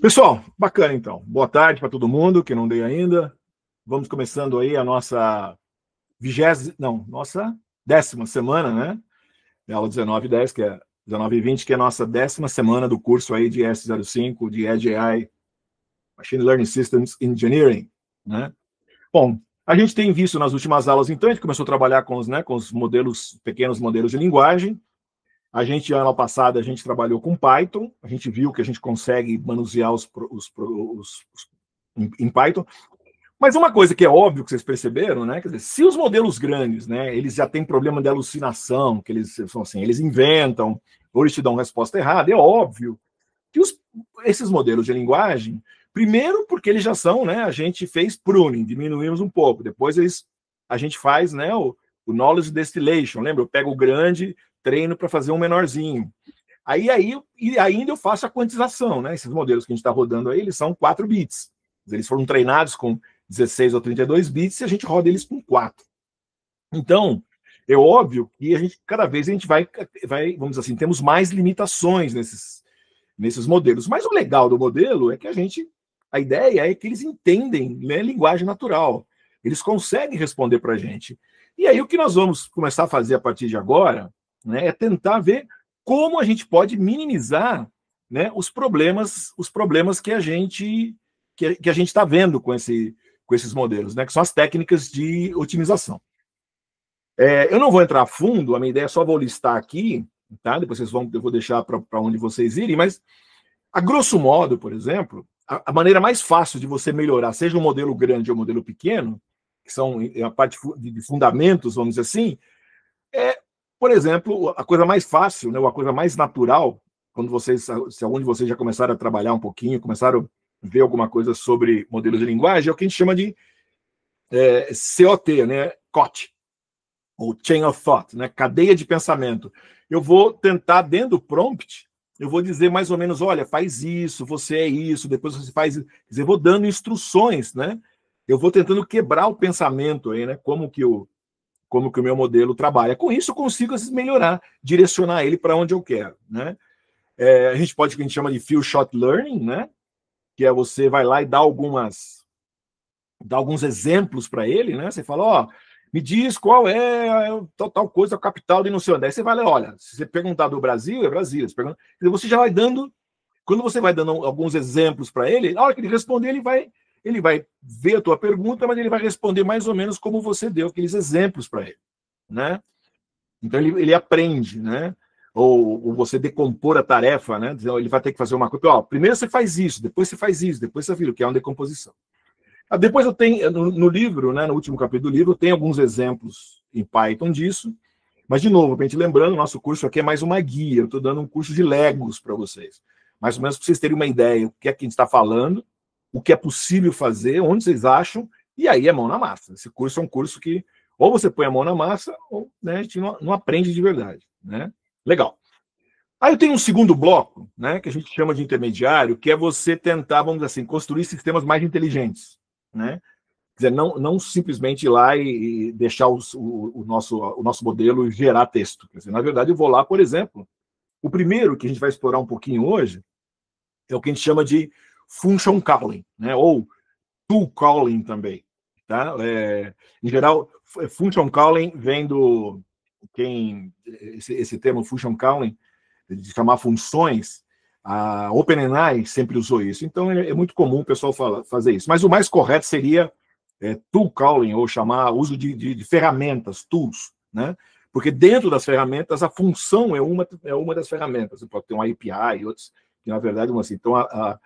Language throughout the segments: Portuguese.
Pessoal, bacana então. Boa tarde para todo mundo que não dei ainda. Vamos começando aí a nossa nossa 10ª semana, né? É aula 19/10, que é 19/20, que é a nossa 10ª semana do curso aí de S05 de Edge AI, Machine Learning Systems Engineering, né? Bom, a gente tem visto nas últimas aulas, então, a gente começou a trabalhar com os modelos, pequenos modelos de linguagem. Ano passado, a gente trabalhou com Python, a gente viu que a gente consegue manusear em Python. Mas uma coisa que é óbvio que vocês perceberam, né? Quer dizer, se os modelos grandes, né, eles já têm problema de alucinação, que eles são assim, eles inventam, ou eles te dão resposta errada, é óbvio que esses modelos de linguagem, primeiro porque eles já são, né? A gente fez pruning, diminuímos um pouco, depois a gente faz, né, o knowledge distillation, lembra? Eu pego o grande, treino para fazer um menorzinho. E ainda eu faço a quantização, né? Esses modelos que a gente está rodando aí, eles são 4 bits. Eles foram treinados com 16 ou 32 bits e a gente roda eles com 4. Então, é óbvio que cada vez a gente vai, vamos dizer assim, temos mais limitações nesses modelos. Mas o legal do modelo é que a ideia é que eles entendem, né, linguagem natural. Eles conseguem responder para a gente. E aí o que nós vamos começar a fazer a partir de agora, né, é tentar ver como a gente pode minimizar, né, os problemas que a gente está vendo com esses modelos, né, que são as técnicas de otimização. Eu não vou entrar a fundo, a minha ideia é só vou listar aqui, tá? Depois eu vou deixar para onde vocês irem, mas a grosso modo, por exemplo, a maneira mais fácil de você melhorar, seja um modelo grande ou um modelo pequeno, que são a parte de fundamentos, vamos dizer assim, por exemplo, a coisa mais fácil, né, ou a coisa mais natural, se algum de vocês já começaram a trabalhar um pouquinho, começaram a ver alguma coisa sobre modelos de linguagem, é o que a gente chama de COT, né, COT, ou Chain of Thought, né, cadeia de pensamento. Eu vou tentar, dentro do prompt, eu vou dizer mais ou menos, olha, faz isso, você é isso, depois você faz isso. Quer dizer, eu vou dando instruções, né? Eu vou tentando quebrar o pensamento aí, né? Como que o meu modelo trabalha. Com isso, eu consigo melhorar, direcionar ele para onde eu quero, né? A gente pode, que a gente chama de few shot learning, né? Que é você vai lá e dá alguns exemplos para ele, né? Você fala, ó, me diz qual é tal coisa, a capital de não sei onde. Aí você vai lá, olha, se você perguntar do Brasil, é Brasília. Você já vai dando, quando você vai dando alguns exemplos para ele, na hora que ele responder, ele vai ver a tua pergunta, mas ele vai responder mais ou menos como você deu aqueles exemplos para ele, né? Então ele aprende, né? Ou você decompor a tarefa, né? Ele vai ter que fazer uma coisa, ó, primeiro você faz isso, depois você faz isso, depois você faz aquilo, que é uma decomposição. Depois eu tenho, no livro, né, no último capítulo do livro, tem alguns exemplos em Python disso, mas, de novo, a gente lembrando, nosso curso aqui é mais uma guia, eu estou dando um curso de Legos para vocês, mais ou menos para vocês terem uma ideia do que é que a gente está falando, o que é possível fazer, onde vocês acham, e aí é mão na massa. Esse curso é um curso que ou você põe a mão na massa, ou, né, a gente não aprende de verdade, né? Legal. Aí eu tenho um segundo bloco, né, que a gente chama de intermediário, que é você tentar, vamos dizer assim, construir sistemas mais inteligentes, né? Quer dizer, não simplesmente ir lá e deixar o nosso modelo gerar texto. Quer dizer, na verdade, eu vou lá, por exemplo, o primeiro que a gente vai explorar um pouquinho hoje é o que a gente chama de function calling, né? Ou tool calling também. Tá? Em geral, function calling vem do... esse termo function calling, de chamar funções, a OpenAI sempre usou isso. Então, é muito comum o pessoal fazer isso. Mas o mais correto seria tool calling, ou chamar uso de ferramentas, tools, né? Porque dentro das ferramentas, a função é uma das ferramentas. Você pode ter um API e outros, que na verdade são assim. Então, a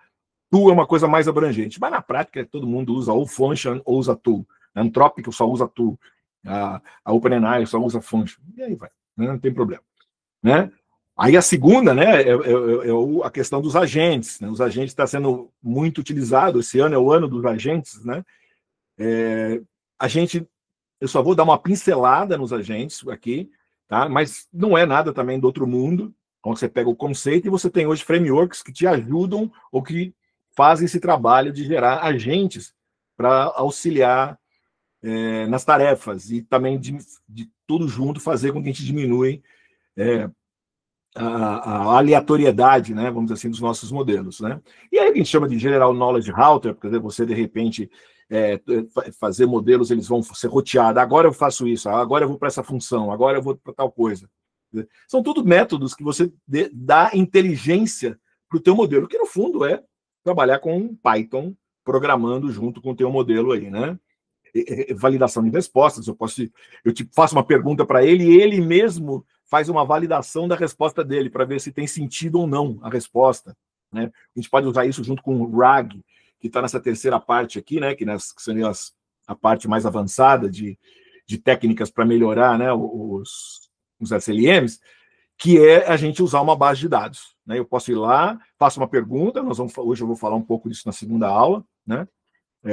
tool é uma coisa mais abrangente. Mas na prática, todo mundo usa ou function ou usa tool. A Anthropic só usa tool. A OpenAI só usa function. E aí vai, né? Não tem problema, né? Aí a segunda, né, a questão dos agentes, né? Os agentes estão sendo muito utilizados, esse ano é o ano dos agentes, né? Eu só vou dar uma pincelada nos agentes aqui, tá? Mas não é nada também do outro mundo, onde você pega o conceito e você tem hoje frameworks que te ajudam ou que fazem esse trabalho de gerar agentes para auxiliar nas tarefas e também de tudo junto fazer com que a gente diminua a aleatoriedade, né, vamos dizer assim, dos nossos modelos, né? E aí a gente chama de General Knowledge Router, porque você, de repente, fazer modelos, eles vão ser roteados. Agora eu faço isso, agora eu vou para essa função, agora eu vou para tal coisa. São tudo métodos que você dá inteligência para o teu modelo, que no fundo é trabalhar com Python, programando junto com o teu modelo aí, né? Validação de respostas, eu faço uma pergunta para ele e ele mesmo faz uma validação da resposta dele para ver se tem sentido ou não a resposta, né? A gente pode usar isso junto com o RAG, que está nessa terceira parte aqui, né? Que seria a parte mais avançada de técnicas para melhorar, né, os SLMs, que é a gente usar uma base de dados, né? Eu posso ir lá, faço uma pergunta, hoje eu vou falar um pouco disso na segunda aula, né?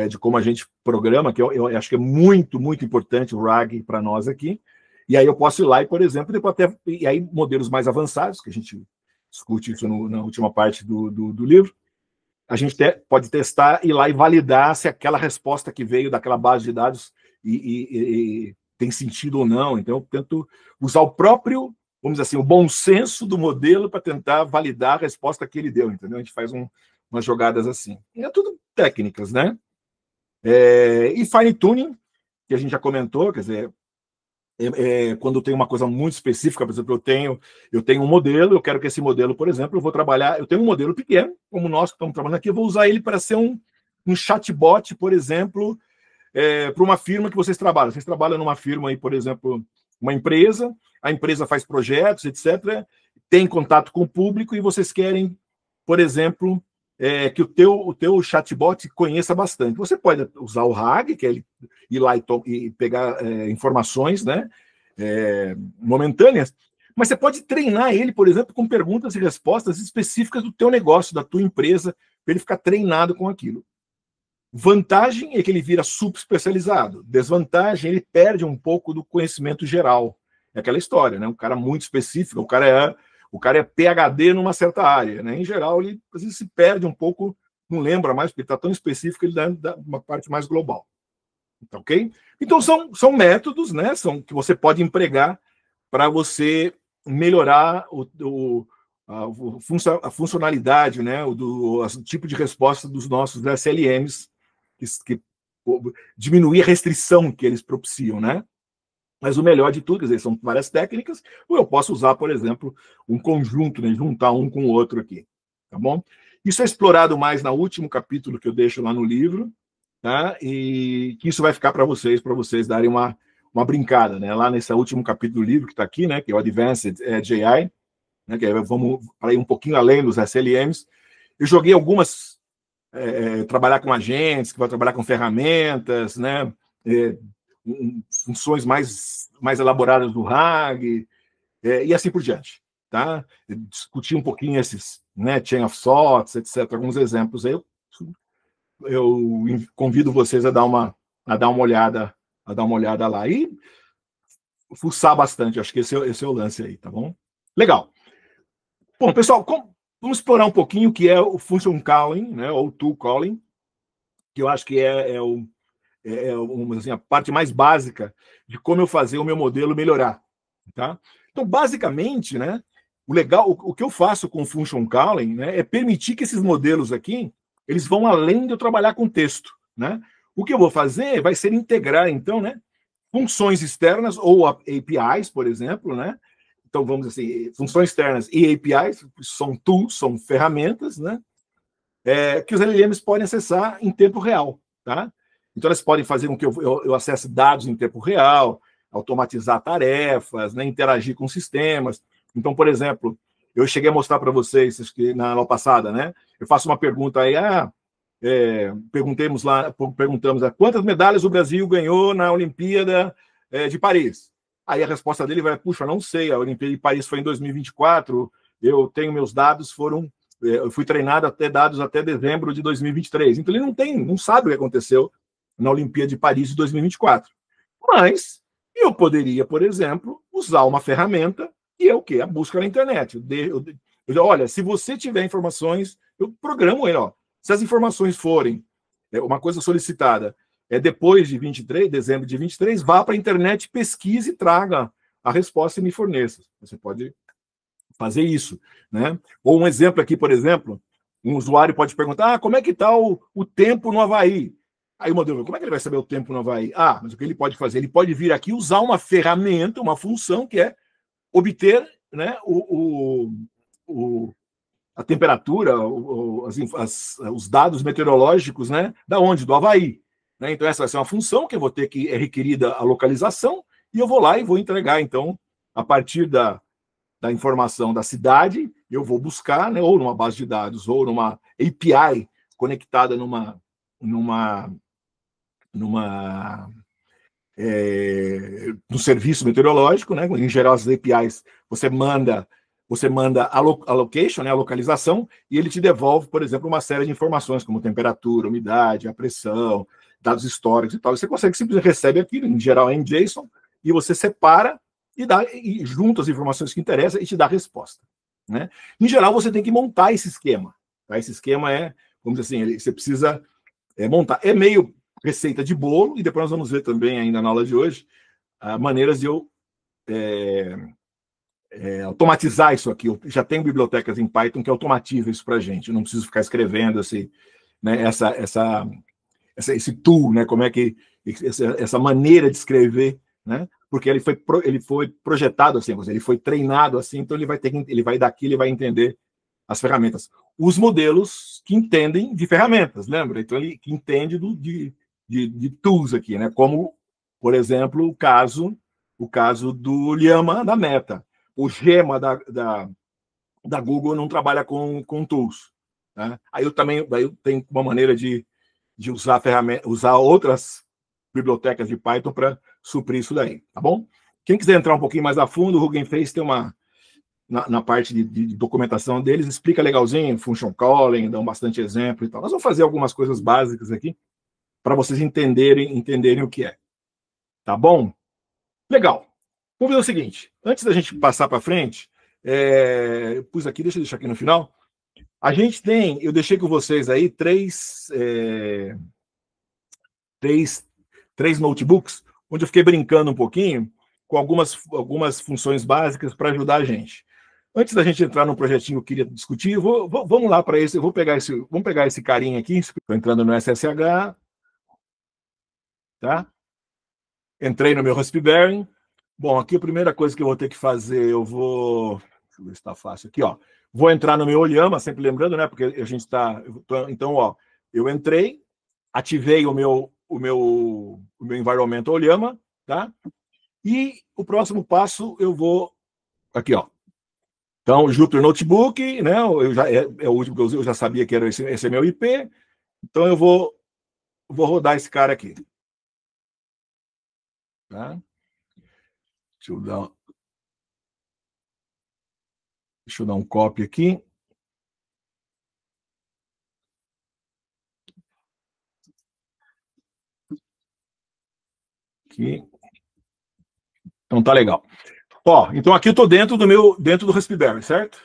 De como a gente programa, que eu acho que é muito, muito importante o RAG para nós aqui. E aí eu posso ir lá e, por exemplo, depois e aí modelos mais avançados, que a gente discute isso na última parte do livro, a gente pode testar, ir lá e validar se aquela resposta que veio daquela base de dados e tem sentido ou não. Então, eu tento usar o próprio, vamos dizer assim, o bom senso do modelo para tentar validar a resposta que ele deu, entendeu? A gente faz umas jogadas assim. E é tudo técnicas, né? E fine tuning, que a gente já comentou, quer dizer, quando tem uma coisa muito específica, por exemplo, eu tenho um modelo, eu quero que esse modelo, por exemplo, eu vou trabalhar, eu tenho um modelo pequeno, como nós que estamos trabalhando aqui, eu vou usar ele para ser um chatbot, por exemplo, para uma firma que vocês trabalham. Vocês trabalham numa firma aí, por exemplo, uma empresa, a empresa faz projetos, etc., tem contato com o público e vocês querem, por exemplo, que o teu chatbot conheça bastante. Você pode usar o RAG, que é ele ir lá e pegar informações, né, momentâneas, mas você pode treinar ele, por exemplo, com perguntas e respostas específicas do teu negócio, da tua empresa, para ele ficar treinado com aquilo. Vantagem é que ele vira subespecializado. Desvantagem, ele perde um pouco do conhecimento geral. É aquela história, né? Um cara muito específico, o cara é PhD numa certa área, né? Em geral, ele às vezes se perde um pouco, não lembra mais, porque está tão específico, ele dá uma parte mais global. Tá, ok? Então, são métodos, né? Que você pode empregar para você melhorar a funcionalidade, né? O tipo de resposta dos nossos SLMs, que diminuir a restrição que eles propiciam, né? Mas o melhor de tudo, quer dizer, são várias técnicas, ou eu posso usar, por exemplo, um conjunto, né, juntar um com o outro aqui, tá bom? Isso é explorado mais no último capítulo que eu deixo lá no livro, tá? E que isso vai ficar para vocês darem uma brincada, né? Lá nesse último capítulo do livro que está aqui, né, que é o Advanced Edge AI, né, que vamos para ir um pouquinho além dos SLMs. Eu joguei algumas, trabalhar com agentes, que vai trabalhar com ferramentas, né? Funções mais elaboradas do RAG, e assim por diante, tá? Discutir um pouquinho esses, né, chain of thoughts, etc., alguns exemplos aí. Eu convido vocês a dar uma olhada lá e fuçar bastante. Acho que esse é o lance aí, tá bom? Legal. Bom, pessoal, vamos explorar um pouquinho o que é o function calling, né, ou tool calling, que eu acho que assim, a parte mais básica de como eu fazer o meu modelo melhorar, tá? Então, basicamente, né, o que eu faço com o function calling, né, é permitir que esses modelos aqui, eles vão além de eu trabalhar com texto, né? O que eu vou fazer vai ser integrar, então, né, funções externas ou APIs, por exemplo, né? Então, vamos dizer assim, funções externas e APIs são tools, são ferramentas, né, que os LLMs podem acessar em tempo real, tá? Então, elas podem fazer com que eu acesse dados em tempo real, automatizar tarefas, né, interagir com sistemas. Então, por exemplo, eu cheguei a mostrar para vocês, acho que na aula passada, né? Eu faço uma pergunta aí, perguntamos quantas medalhas o Brasil ganhou na Olimpíada de Paris. Aí a resposta dele vai, puxa, não sei, a Olimpíada de Paris foi em 2024, eu tenho meus dados, eu fui treinado dados até dezembro de 2023. Então ele não sabe o que aconteceu na Olimpíada de Paris de 2024. Mas eu poderia, por exemplo, usar uma ferramenta que é o quê? A busca na internet. Olha, se você tiver informações, eu programo ele, ó. Se as informações forem uma coisa solicitada depois de dezembro de 23, vá para a internet, pesquise e traga a resposta e me forneça. Você pode fazer isso, né? Ou um exemplo aqui, por exemplo, um usuário pode perguntar, como é que está o tempo no Havaí? Aí o modelo, como é que ele vai saber o tempo no Havaí? Ah, mas o que ele pode fazer? Ele pode vir aqui usar uma ferramenta, uma função que é obter, né, a temperatura, os dados meteorológicos, né, da onde? Do Havaí. Né? Então essa vai ser uma função que eu vou ter que é requerida a localização e eu vou lá e vou entregar, então, a partir da informação da cidade, eu vou buscar, né, ou numa base de dados, ou numa API conectada no serviço meteorológico, né? Em geral, as APIs, você manda a location, né, a localização, e ele te devolve, por exemplo, uma série de informações, como temperatura, umidade, a pressão, dados históricos e tal. E você consegue simplesmente recebe aquilo, em geral em JSON, e você separa e junta as informações que interessam e te dá a resposta. Né? Em geral, você tem que montar esse esquema. Tá? Esse esquema vamos dizer assim, você precisa montar. É meio receita de bolo, e depois nós vamos ver também, ainda na aula de hoje, maneiras de eu automatizar isso aqui. Eu já tenho bibliotecas em Python que automatizam isso para a gente. Eu não preciso ficar escrevendo né, esse tool, né, como é que essa maneira de escrever, né, porque ele foi projetado assim, ele foi treinado assim, então ele vai daqui, ele vai entender as ferramentas. Os modelos que entendem de ferramentas, lembra? Então ele que entende de tools aqui, né? Como, por exemplo, o caso do Llama da Meta. O Gema da Google não trabalha com tools. Né? Aí eu tenho uma maneira de usar usar outras bibliotecas de Python para suprir isso daí, tá bom? Quem quiser entrar um pouquinho mais a fundo, o Hugging Face tem na parte de documentação deles, explica legalzinho, function calling, dão bastante exemplo e tal. Nós vamos fazer algumas coisas básicas aqui para vocês entenderem o que é. Tá bom? Legal. Vamos ver o seguinte, antes da gente passar para frente, pus aqui, deixa eu deixar aqui no final, eu deixei com vocês aí três notebooks, onde eu fiquei brincando um pouquinho com algumas funções básicas para ajudar a gente. Antes da gente entrar no projetinho que eu queria discutir, vamos lá para esse, vamos pegar esse carinha aqui, estou entrando no SSH, tá? Entrei no meu Raspberry. Bom, aqui a primeira coisa que eu vou ter que fazer, deixa eu ver se está fácil aqui, ó. Vou entrar no meu Llama, sempre lembrando, né? Porque a gente está. Então, ó, eu entrei, ativei o meu environment Llama, tá? E o próximo passo eu vou aqui, ó. Então, o Jupyter Notebook, né? É o último que eu usei, eu já sabia que era esse é meu IP. Então, eu vou rodar esse cara aqui. Tá? Deixa eu dar um copy aqui. Aqui. Então tá legal. Ó, então aqui eu estou dentro do Raspberry, certo?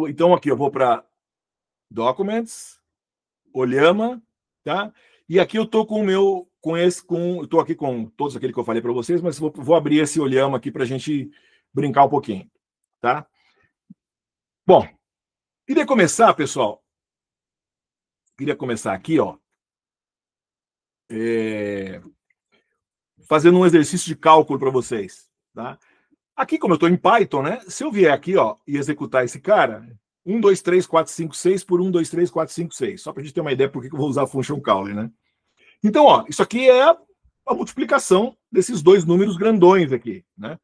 Então aqui eu vou para Documents, Llama, tá? E aqui eu estou estou aqui com todos aqueles que eu falei para vocês, mas vou abrir esse Llama aqui para a gente brincar um pouquinho, tá? Bom, queria começar, pessoal. Queria começar aqui, ó, fazendo um exercício de cálculo para vocês, tá? Aqui, como eu estou em Python, né? Se eu vier aqui, ó, e executar esse cara, 1, 2, 3, 4, 5, 6 por 1, 2, 3, 4, 5, 6. Só para a gente ter uma ideia por que eu vou usar a function calling, né? Então, ó, isso aqui é a multiplicação desses dois números grandões aqui, né?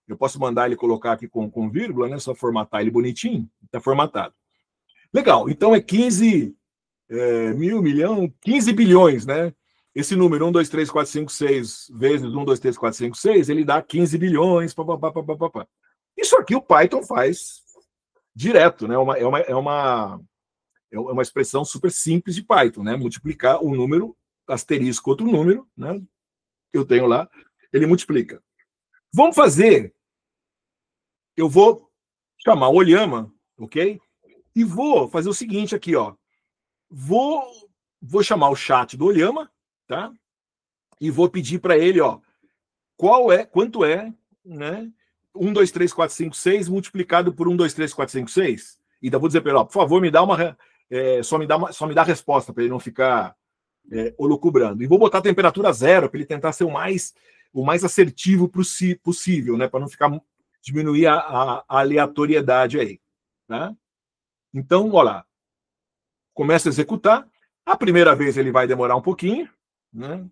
Eu posso mandar ele colocar aqui com vírgula, né? Só formatar ele bonitinho, está formatado. Legal, então é 15 milhão, 15 bilhões, né? Esse número 1, 2, 3, 4, 5, 6 vezes 1, 2, 3, 4, 5, 6, ele dá 15 bilhões, papapá. Isso aqui o Python faz direto, né? É uma expressão super simples de Python, né? Multiplicar um número, asterisco outro número, né? Que eu tenho lá, ele multiplica. Vamos fazer, eu vou chamar o Llama, ok? E vou fazer o seguinte aqui, ó. Vou chamar o chat do Llama, tá? E vou pedir para ele, ó, quanto é, né? 1, 2, 3, 4, 5, 6 multiplicado por 1, 2, 3, 4, 5, 6. E ainda vou dizer para ele, ó, por favor, me dá uma... só me dá a resposta, para ele não ficar holocubrando. E vou botar a temperatura 0, para ele tentar ser o mais assertivo possível, né? Para não ficar... diminuir a aleatoriedade aí. Né? Então, olha lá. Começa a executar. A primeira vez ele vai demorar um pouquinho. Né?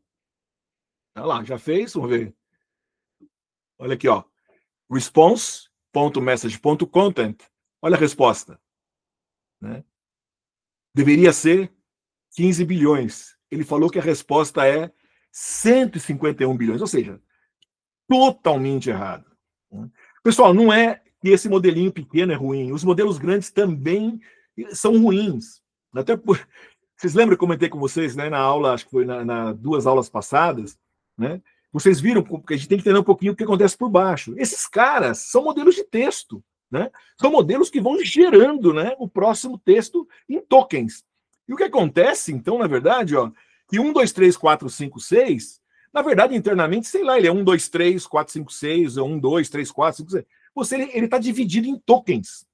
Olha lá, já fez, vamos ver. Olha aqui, ó. Response.message.content. Olha a resposta. Né? Deveria ser 15 bilhões. Ele falou que a resposta é 151 bilhões, ou seja, totalmente errado. Pessoal, não é que esse modelinho pequeno é ruim. Os modelos grandes também são ruins. Até por... Vocês lembram que eu comentei com vocês, né, na aula, acho que foi na 2 aulas passadas, né? Vocês viram que a gente tem que entender um pouquinho o que acontece por baixo. Esses caras são modelos de texto, né? São modelos que vão gerando, né, o próximo texto em tokens. E o que acontece, então, na verdade, ó, que 1, 2, 3, 4, 5, 6, na verdade, internamente, sei lá, ele é 1, 2, 3, 4, 5, 6, ou 1, 2, 3, 4, 5, 6. Ele está dividido em tokens.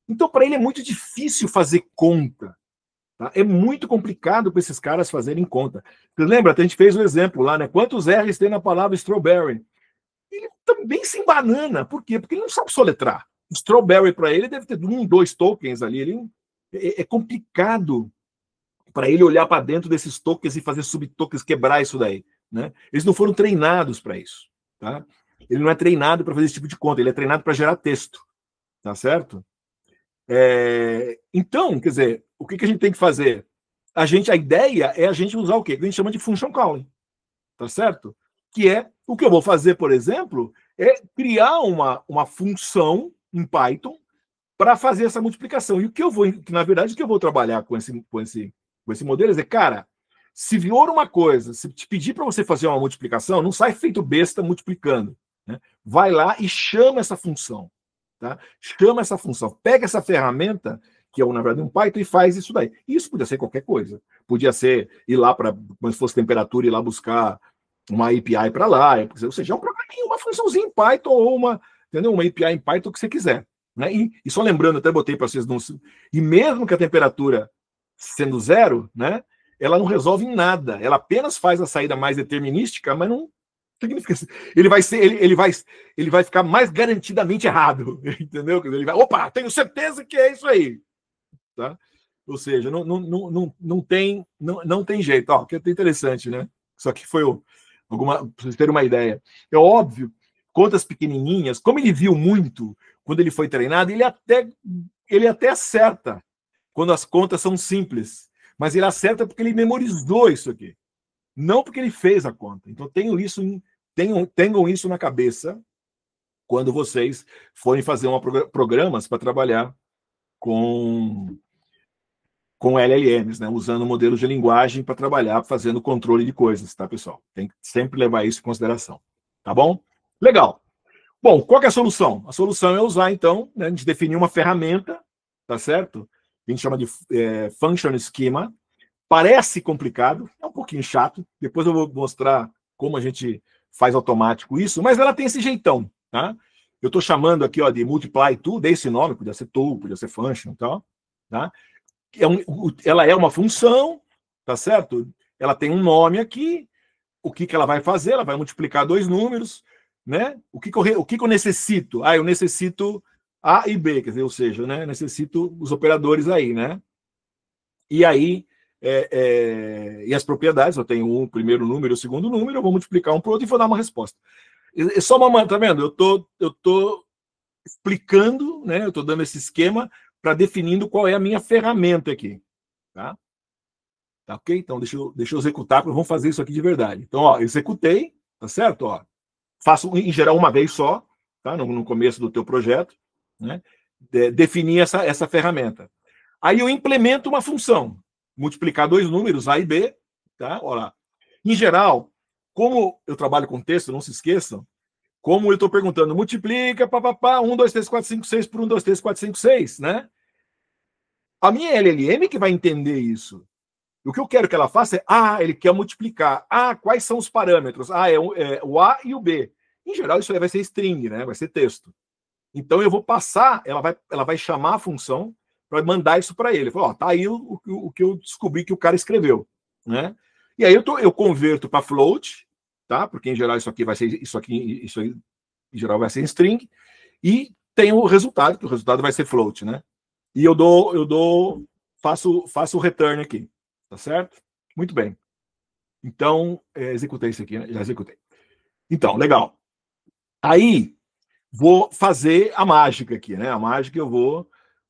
Então, para ele é muito difícil fazer conta. Tá? É muito complicado para esses caras fazerem conta. Você lembra? A gente fez o exemplo lá, né? Quantos R's tem na palavra strawberry? Ele também se embanana. Por quê? Porque ele não sabe soletrar. Strawberry, para ele, deve ter 1, 2 tokens ali. É complicado para ele olhar para dentro desses tokens e fazer subtokens, quebrar isso daí. Né? Eles não foram treinados para isso. Tá? Ele não é treinado para fazer esse tipo de conta, ele é treinado para gerar texto. Tá certo? Então, quer dizer, o que a gente tem que fazer? A ideia é a gente usar o quê? Que a gente chama de function calling. Tá certo? Que é o que eu vou fazer, por exemplo, é criar uma função em Python para fazer essa multiplicação. E o que eu vou, na verdade, o que eu vou trabalhar com esse modelo é dizer, cara, se vier uma coisa, se te pedir para você fazer uma multiplicação, não sai feito besta multiplicando. Né? Vai lá e chama essa função. Tá? Chama essa função. Pega essa ferramenta, que é, na verdade, um Python, e faz isso daí. Isso podia ser qualquer coisa. Podia ser ir lá para, como se fosse temperatura, ir lá buscar uma API para lá. Ou seja, é um programinha, uma funçãozinha em Python ou uma API em Python, o que você quiser. Né? E só lembrando, até botei para vocês, e mesmo que a temperatura sendo 0, né, ela não resolve em nada. Ela apenas faz a saída mais determinística, mas não significa assim. Ele vai ficar mais garantidamente errado, entendeu? Ele vai, opa, tenho certeza que é isso aí. Tá? Ou seja, não tem jeito. Ó, que é interessante, né? Isso aqui foi para vocês terem uma ideia. É óbvio, contas pequenininhas, como ele viu muito quando ele foi treinado, ele até acerta quando as contas são simples, mas ele acerta porque ele memorizou isso aqui, não porque ele fez a conta. Então tenham isso na cabeça quando vocês forem fazer programas para trabalhar com LLMs, né? Usando modelos de linguagem para trabalhar fazendo controle de coisas, tá, pessoal? Tem que sempre levar isso em consideração, tá bom? Legal. Bom, qual que é a solução? A solução é usar, então, né, a gente definir uma ferramenta, tá certo? A gente chama de Function Schema. Parece complicado, é um pouquinho chato. Depois eu vou mostrar como a gente faz automático isso, mas ela tem esse jeitão, tá? Eu estou chamando aqui, ó, de multiply to, dei esse nome, podia ser to, podia ser function e tal, tá? Ela é uma função, tá certo? Ela tem um nome aqui. O que ela vai fazer? Ela vai multiplicar 2 números, né? O que eu necessito? Eu necessito A e B, quer dizer, ou seja, né? Necessito os operadores aí, né? E aí, e as propriedades, eu tenho o primeiro número e o segundo número, eu vou multiplicar um para o outro e vou dar uma resposta. É só tá vendo? Eu tô explicando, né? Eu estou dando esse esquema para definindo qual é a minha ferramenta aqui, tá? Tá ok? Então, deixa eu executar, porque vamos fazer isso aqui de verdade. Então, ó, executei, tá certo? Ó, faço, em geral, uma vez só, tá? No começo do teu projeto, né? Definir essa ferramenta. Aí eu implemento uma função, multiplicar 2 números, A e B, tá? Olha lá. Em geral, como eu trabalho com texto, não se esqueçam, como eu estou perguntando, multiplica, 1, 2, 3, 4, 5, 6 por 1, 2, 3, 4, 5, 6, né? A minha LLM que vai entender isso. O que eu quero que ela faça é, ele quer multiplicar. Quais são os parâmetros? É o A e o B. Em geral, isso aí vai ser string, né? Vai ser texto. Então, eu vou passar, ela vai chamar a função para mandar isso para ele. Ó, tá aí o que eu descobri que o cara escreveu, né? E aí eu converto para float, tá? Porque em geral isso aqui vai ser isso aí em geral vai ser string e tem o resultado, que o resultado vai ser float, né? E faço o return aqui, tá certo? Muito bem. Então, executei isso aqui, né? Já executei. Então, legal. Aí vou fazer a mágica aqui, né? A mágica eu vou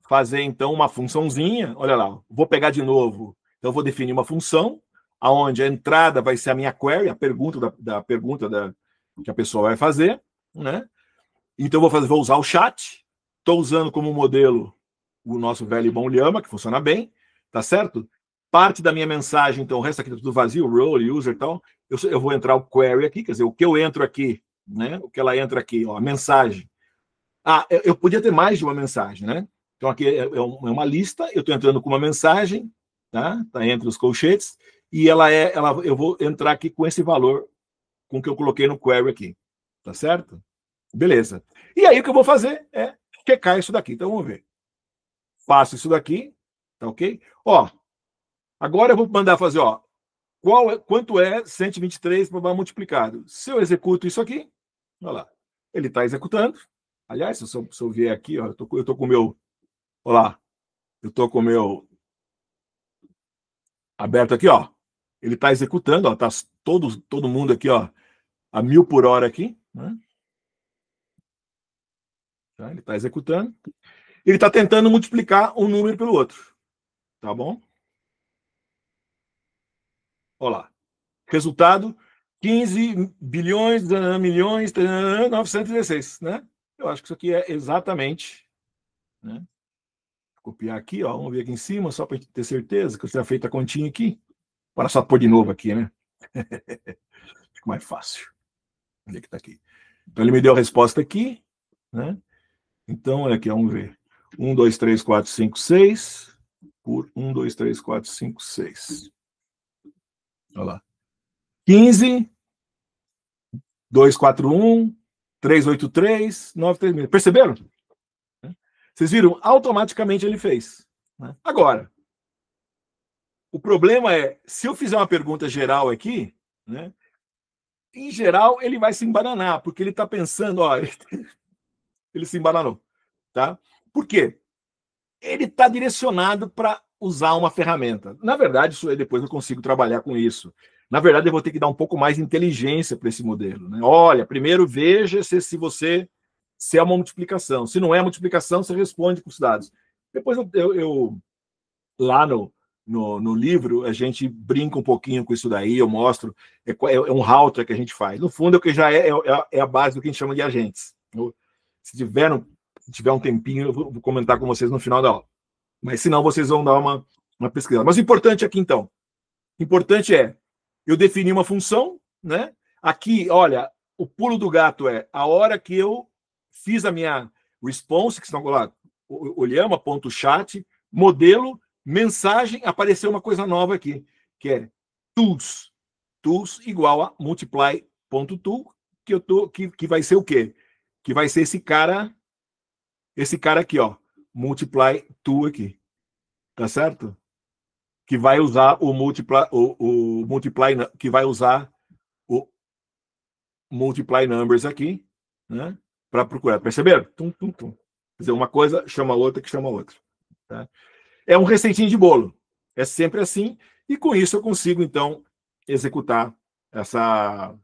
fazer, então, uma funçãozinha. Olha lá, vou pegar de novo. Então, vou definir uma função, aonde a entrada vai ser a minha query, a pergunta que a pessoa vai fazer, né? Então, vou usar o chat. Estou usando como modelo o nosso velho e bom Llama, que funciona bem, tá certo? Parte da minha mensagem, então, o resto aqui tá tudo vazio, role, user e tal. Eu vou entrar o query aqui, quer dizer, o que eu entro aqui, né? O que ela entra aqui, ó, a mensagem. Ah, eu podia ter mais de uma mensagem, né? Então aqui é uma lista, eu estou entrando com uma mensagem, tá? Tá entre os colchetes, e eu vou entrar aqui com esse valor com que eu coloquei no query aqui, tá certo? Beleza. E aí o que eu vou fazer é checar isso daqui. Então vamos ver. Faço isso daqui, tá ok? Ó, agora eu vou mandar fazer, ó, quanto é 123 multiplicado? Se eu executo isso aqui, olha lá, ele está executando. Aliás, se eu vier aqui, ó, eu tô com o meu, olha lá, eu tô com o meu aberto aqui, ó. Ele está executando, ó, tá todo mundo aqui, ó, a 1000 por hora aqui, né? Tá, ele está executando. Ele está tentando multiplicar um número pelo outro, tá bom? Olha lá. Resultado: 15 bilhões, milhões, 916, né? Eu acho que isso aqui é exatamente, né? Vou copiar aqui, ó, vamos ver aqui em cima, só para ter certeza que eu tenha feito a continha aqui. Para só pôr de novo aqui, né? Fica mais fácil. Onde é que está aqui? Então, ele me deu a resposta aqui, né? Então, olha aqui, vamos ver. 1, 2, 3, 4, 5, 6 por 1, 2, 3, 4, 5, 6. Olha lá. 15, 241, 383, 936. Perceberam? Vocês viram? Automaticamente ele fez. Né? Agora, o problema é, se eu fizer uma pergunta geral aqui, né? Em geral, ele vai se embananar, porque ele está pensando, ó, ele se embananou, tá? Por quê? Ele está direcionado para usar uma ferramenta. Na verdade, isso aí depois eu consigo trabalhar com isso. Na verdade, eu vou ter que dar um pouco mais de inteligência para esse modelo. Né? Olha, primeiro veja se é uma multiplicação. Se não é multiplicação, você responde com os dados. Depois eu lá no livro, a gente brinca um pouquinho com isso daí, eu mostro, é um router que a gente faz. No fundo, é o que já é a base do que a gente chama de agentes. Se tiver um tempinho, eu vou comentar com vocês no final da aula. Mas senão vocês vão dar uma pesquisa. Mas o importante aqui, então, importante é, eu defini uma função, né? Aqui, olha, o pulo do gato é a hora que eu fiz a minha response, que estão lá, olhama.chat, modelo, mensagem, apareceu uma coisa nova aqui, que é tools. Tools igual a multiply.tool, que vai ser o quê? Que vai ser esse cara aqui, ó, multiply tool aqui. Tá certo? Que vai usar o multiply, que vai usar o multiply numbers aqui, né? Para procurar. Perceberam? Tum, tum, tum. Quer dizer, uma coisa chama outra que chama outra. Tá? É um receitinho de bolo. É sempre assim. E com isso eu consigo, então, executar essa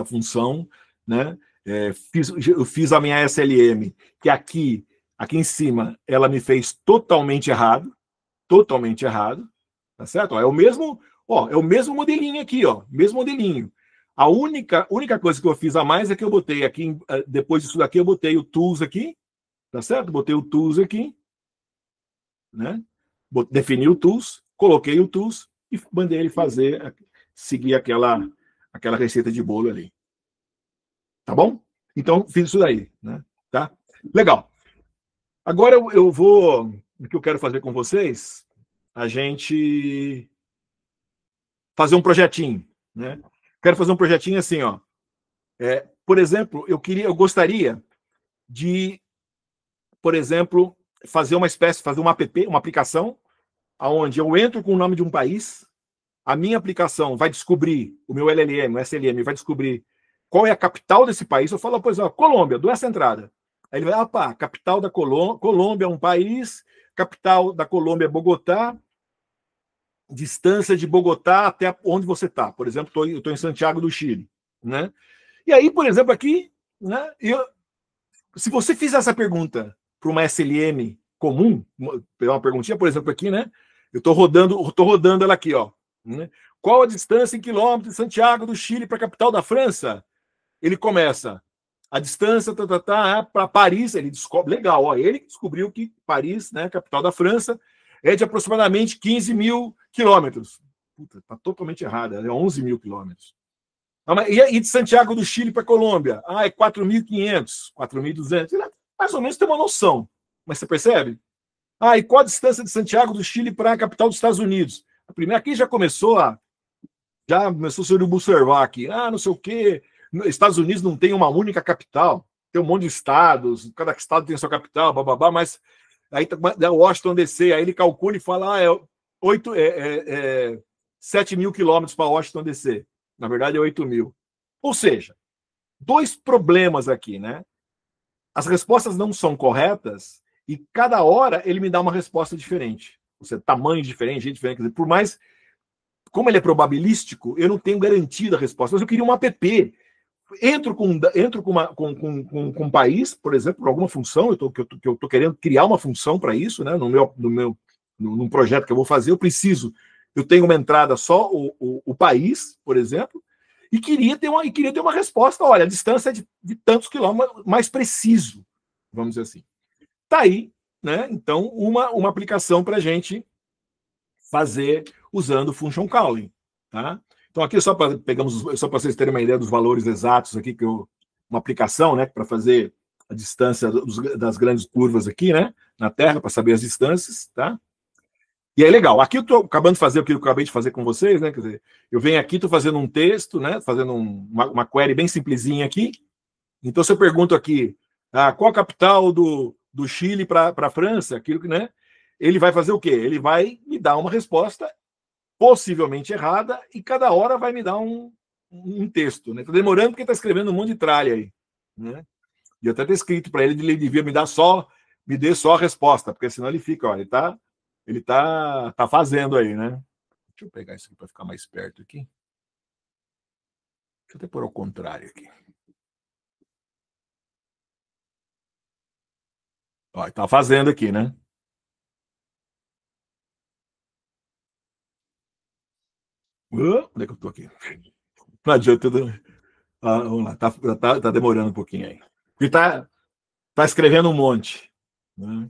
função, né? Eu fiz a minha SLM, que aqui em cima ela me fez totalmente errado, tá certo? Ó, é o mesmo modelinho aqui, ó, mesmo modelinho. A única coisa que eu fiz a mais é que eu botei aqui, depois disso daqui, eu botei o tools aqui, tá certo? Botei o tools aqui, né? Defini o tools, coloquei o tools e mandei ele seguir aquela receita de bolo ali. Tá bom? Então, fiz isso daí, né? Tá? Legal. Agora eu vou, o que eu quero fazer com vocês, a gente fazer um projetinho, né? Quero fazer um projetinho assim, ó. por exemplo, eu gostaria de, por exemplo, fazer uma app, uma aplicação, onde eu entro com o nome de um país, a minha aplicação vai descobrir, o meu LLM, o SLM, vai descobrir qual é a capital desse país. Eu falo, pois, ó, Colômbia, dou essa entrada. Aí ele vai, capital da Colômbia é um país, capital da Colômbia é Bogotá, distância de Bogotá até onde você está. Por exemplo, eu estou em Santiago do Chile, né? E aí, por exemplo, aqui, né, se você fizer essa pergunta para uma SLM comum, pegar uma perguntinha, por exemplo, aqui, né? Eu estou rodando ela aqui, ó. Né? Qual a distância em quilômetros de Santiago do Chile para a capital da França? Ele começa a distância para Paris, ele descobre, legal, ó, ele descobriu que Paris, né, capital da França, é de aproximadamente 15 mil quilômetros. Puta, tá totalmente errado, é 11 mil quilômetros. E de Santiago do Chile para Colômbia? É 4.500, 4.200. Mais ou menos tem uma noção, mas você percebe? E qual a distância de Santiago do Chile para a capital dos Estados Unidos? A primeira aqui já começou a se observar aqui. Não sei o quê. Estados Unidos não tem uma única capital, tem um monte de estados, cada estado tem a sua capital, bababá, mas aí Washington DC, aí ele calcula e fala, 7 mil quilômetros para Washington DC. Na verdade é 8 mil. Ou seja, dois problemas aqui, né? As respostas não são corretas e cada hora ele me dá uma resposta diferente. Tamanho diferente, gente diferente. Quer dizer, por mais, como ele é probabilístico, eu não tenho garantia da resposta. Mas eu queria uma app. Entro com um país, por exemplo, por alguma função, eu estou querendo criar uma função para isso, né? Num projeto que eu vou fazer, eu tenho uma entrada só o país, por exemplo, e queria ter uma resposta. Olha, a distância é de tantos quilômetros, mais preciso, vamos dizer assim. Tá aí, né? Então, uma aplicação para a gente fazer usando o function calling, tá? Então, aqui só para vocês terem uma ideia dos valores exatos aqui, uma aplicação, né, para fazer a distância das grandes curvas aqui, né, na Terra, para saber as distâncias, tá? E é legal. Aqui eu estou acabando de fazer o que eu acabei de fazer com vocês, né? Quer dizer, eu venho aqui, estou fazendo um texto, né? Fazendo uma query bem simplesinha aqui. Então, se eu pergunto aqui, qual a capital do Chile para a França, aquilo que, né? Ele vai fazer o quê? Ele vai me dar uma resposta possivelmente errada e cada hora vai me dar um texto, né? Está demorando porque está escrevendo um monte de tralha aí, né? E eu até ter escrito para ele, ele devia me dê só a resposta, porque senão ele fica, ó, ele tá fazendo aí, né? Deixa eu pegar isso aqui para ficar mais perto aqui. Deixa eu até pôr ao contrário aqui. Ó, ele tá fazendo aqui, né? Onde é que eu tô aqui? Não adianta. Vamos lá, tá demorando um pouquinho aí. Ele tá escrevendo um monte. Né?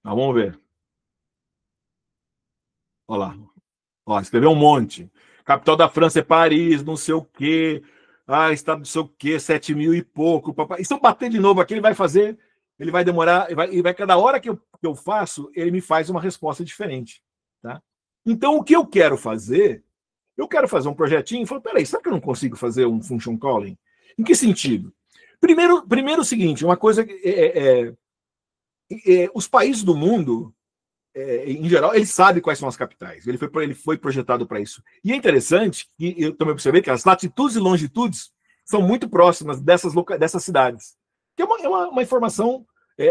Vamos ver. Olha lá. Ó, escreveu um monte. Capital da França é Paris, não sei o quê. Estado não sei o quê, 7 mil e pouco. Papai. E se eu bater de novo aqui, ele vai demorar, cada hora que eu faço, ele me faz uma resposta diferente. Tá? Então, o que eu quero fazer? Eu quero fazer um projetinho e falo, peraí, será que eu não consigo fazer um function calling? Em que sentido? Primeiro o seguinte, uma coisa que os países do mundo, em geral, ele sabe quais são as capitais. Ele foi projetado para isso. E é interessante que eu também percebi que as latitudes e longitudes são muito próximas dessas cidades. Que é uma informação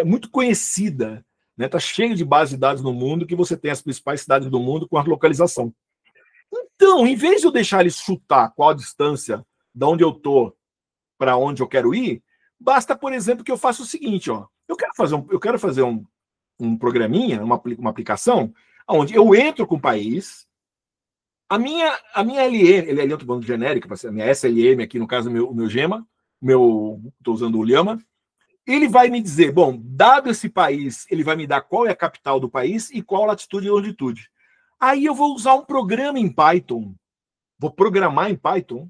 muito conhecida. Está, né? Cheio de bases de dados no mundo que você tem as principais cidades do mundo com a localização. Então, em vez de eu deixar ele chutar qual a distância de onde eu estou para onde eu quero ir, basta, por exemplo, que eu faça o seguinte, ó. Eu quero fazer um programinha, uma aplicação, onde eu entro com o país, a minha LM, ele é outro genérico, a minha SLM aqui, no caso, o meu Gema, estou usando o Llama, ele vai me dizer, bom, dado esse país, ele vai me dar qual é a capital do país e qual a latitude e longitude. Aí eu vou usar um programa em Python, vou programar em Python,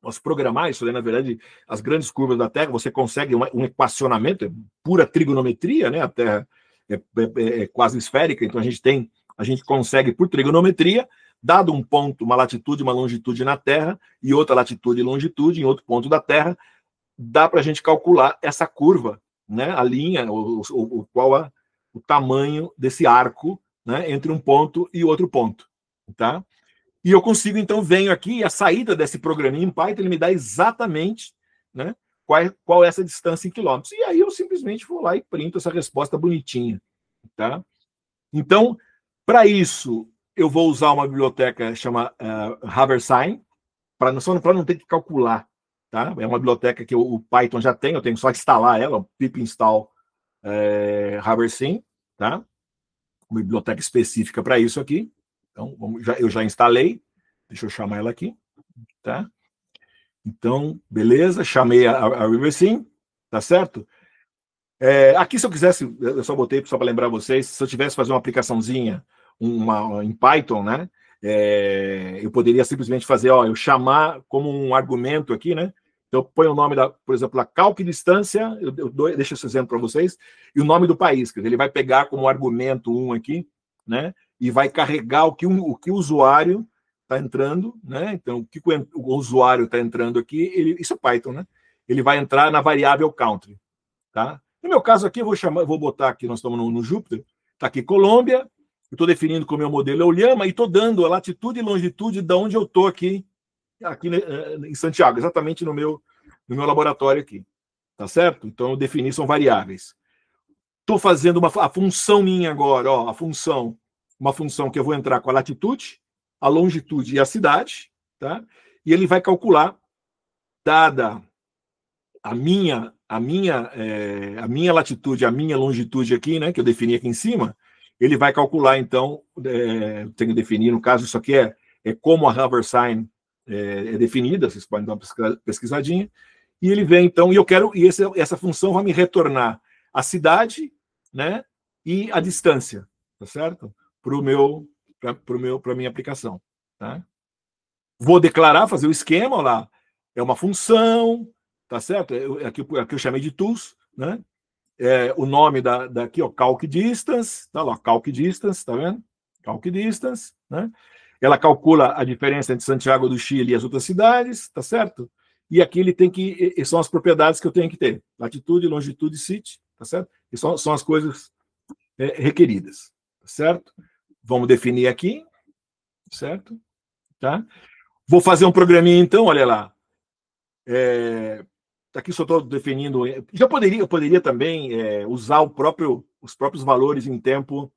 posso programar isso, né? Na verdade, as grandes curvas da Terra, você consegue um equacionamento, é pura trigonometria, né? A Terra é quase esférica, então a gente consegue, por trigonometria, dado um ponto, uma latitude, uma longitude na Terra, e outra latitude e longitude em outro ponto da Terra, dá para a gente calcular essa curva, né? A linha, o tamanho desse arco, né? Entre um ponto e outro ponto. Tá? E eu consigo, então, venho aqui, a saída desse programinha em Python, ele me dá exatamente, né, qual é essa distância em quilômetros. E aí eu simplesmente vou lá e printo essa resposta bonitinha. Tá? Então, para isso, eu vou usar uma biblioteca chamada Habersign, para não ter que calcular. Tá? É uma biblioteca que o Python já tem, eu tenho só que instalar ela, pip install Habersign, tá? Uma biblioteca específica para isso aqui. Então, eu já instalei. Deixa eu chamar ela aqui. Tá? Então, beleza, chamei a Riversim, tá certo? Aqui, se eu quisesse, eu só botei só para lembrar vocês, se eu tivesse fazer uma aplicaçãozinha em Python, né? Eu poderia simplesmente fazer, eu chamar como um argumento aqui, né? Então, eu ponho o nome por exemplo, a calc distância, deixo esse exemplo para vocês, e o nome do país, quer dizer, ele vai pegar como argumento 1 aqui, né? E vai carregar o que o usuário está entrando, né? Então, o que o usuário está entrando aqui, isso é Python, né? Ele vai entrar na variável country, tá? No meu caso aqui, eu vou botar aqui, nós estamos no Júpiter, está aqui Colômbia, eu estou definindo que o meu modelo é o Llama e estou dando a latitude e longitude de onde eu estou aqui em Santiago, exatamente no meu laboratório aqui, tá certo? Então eu defini, são variáveis. Estou fazendo a função minha agora, uma função que eu vou entrar com a latitude, a longitude e a cidade, tá? E ele vai calcular, dada a minha latitude, a minha longitude aqui, né, que eu defini aqui em cima, ele vai calcular, então, tenho que definir, no caso, isso aqui é como a Habersign é definida, vocês podem dar uma pesquisadinha, e ele vem, então, e essa função vai me retornar a cidade, né, e a distância, tá certo? Para a minha aplicação, tá? Vou declarar, fazer o esquema, olha lá, é uma função, tá certo? Aqui eu chamei de tools, né? O nome daqui, calc distance, tá lá, calc distance, tá vendo? Calc distance, né? Ela calcula a diferença entre Santiago do Chile e as outras cidades, tá certo? E aqui ele tem são as propriedades que eu tenho que ter: latitude, longitude, city, tá certo? E são as coisas requeridas, tá certo? Vamos definir aqui, certo? Tá? Vou fazer um programinha, então, olha lá. Aqui só estou definindo. Eu poderia também usar os próprios valores em tempo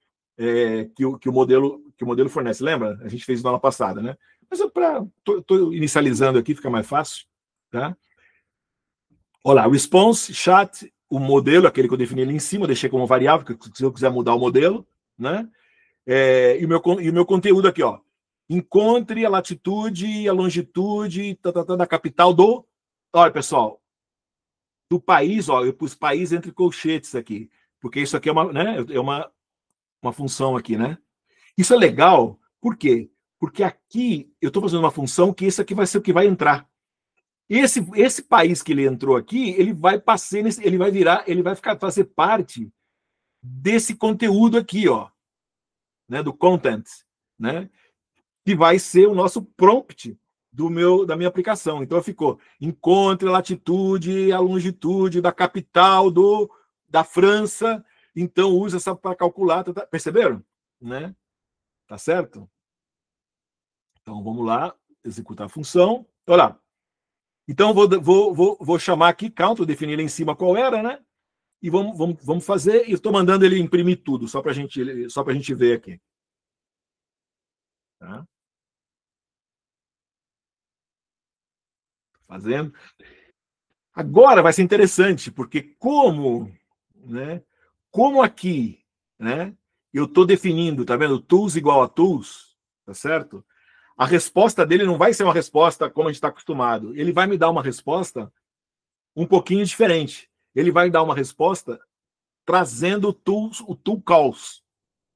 que o modelo fornece. Lembra? A gente fez isso na aula passada, né? Mas estou inicializando aqui, fica mais fácil. Tá? Olha lá, response, chat, o modelo, aquele que eu defini ali em cima, eu deixei como variável, se eu quiser mudar o modelo, né? E o meu conteúdo aqui, ó. Encontre a latitude e a longitude da capital do... Olha, pessoal, do país, eu pus país entre colchetes aqui, porque isso aqui é uma função aqui, né? Isso é legal, por quê? Porque aqui eu estou fazendo uma função que isso aqui vai ser o que vai entrar. Esse país que ele entrou aqui, ele vai fazer parte desse conteúdo aqui, ó, né? Do content, né? Que vai ser o nosso prompt da minha aplicação. Então ficou: encontre a latitude e a longitude da capital da França. Então usa essa para calcular. Tá, perceberam? Né? Tá certo? Então vamos lá, executar a função. Olha lá. Então vou chamar aqui count, definir lá em cima qual era, né? E vamos fazer. E estou mandando ele imprimir tudo, só para a gente ver aqui. Tá? Fazendo. Agora vai ser interessante, porque como aqui, né, eu estou definindo, tá vendo? Tools igual a tools, tá certo? A resposta dele não vai ser uma resposta como a gente está acostumado. Ele vai me dar uma resposta um pouquinho diferente. Ele vai dar uma resposta trazendo o tool calls,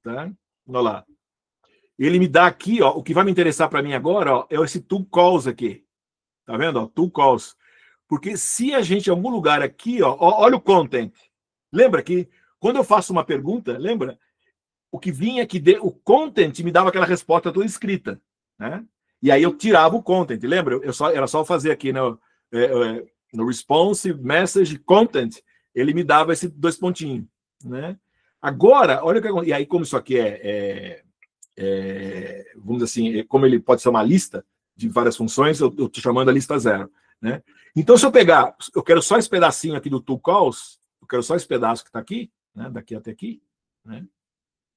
tá? Olha lá. Ele me dá aqui, ó, o que vai me interessar para mim agora, ó, é esse tool calls aqui. Tá vendo? Ó, tool calls. Porque se a gente, em algum lugar aqui, ó, olha o content. Lembra que quando eu faço uma pergunta, lembra? O que vinha aqui, o content me dava aquela resposta toda escrita. né? E aí eu tirava o content, lembra? Era só fazer aqui no responsive message content, ele me dava esses 2 pontinhos, né? Agora, olha o que, e aí como isso aqui vamos dizer assim, como ele pode ser uma lista de várias funções, eu estou chamando a lista 0, né? Então, se eu pegar, eu quero só esse pedacinho aqui do toCalls, eu quero só esse pedaço que está aqui, né? Daqui até aqui, né?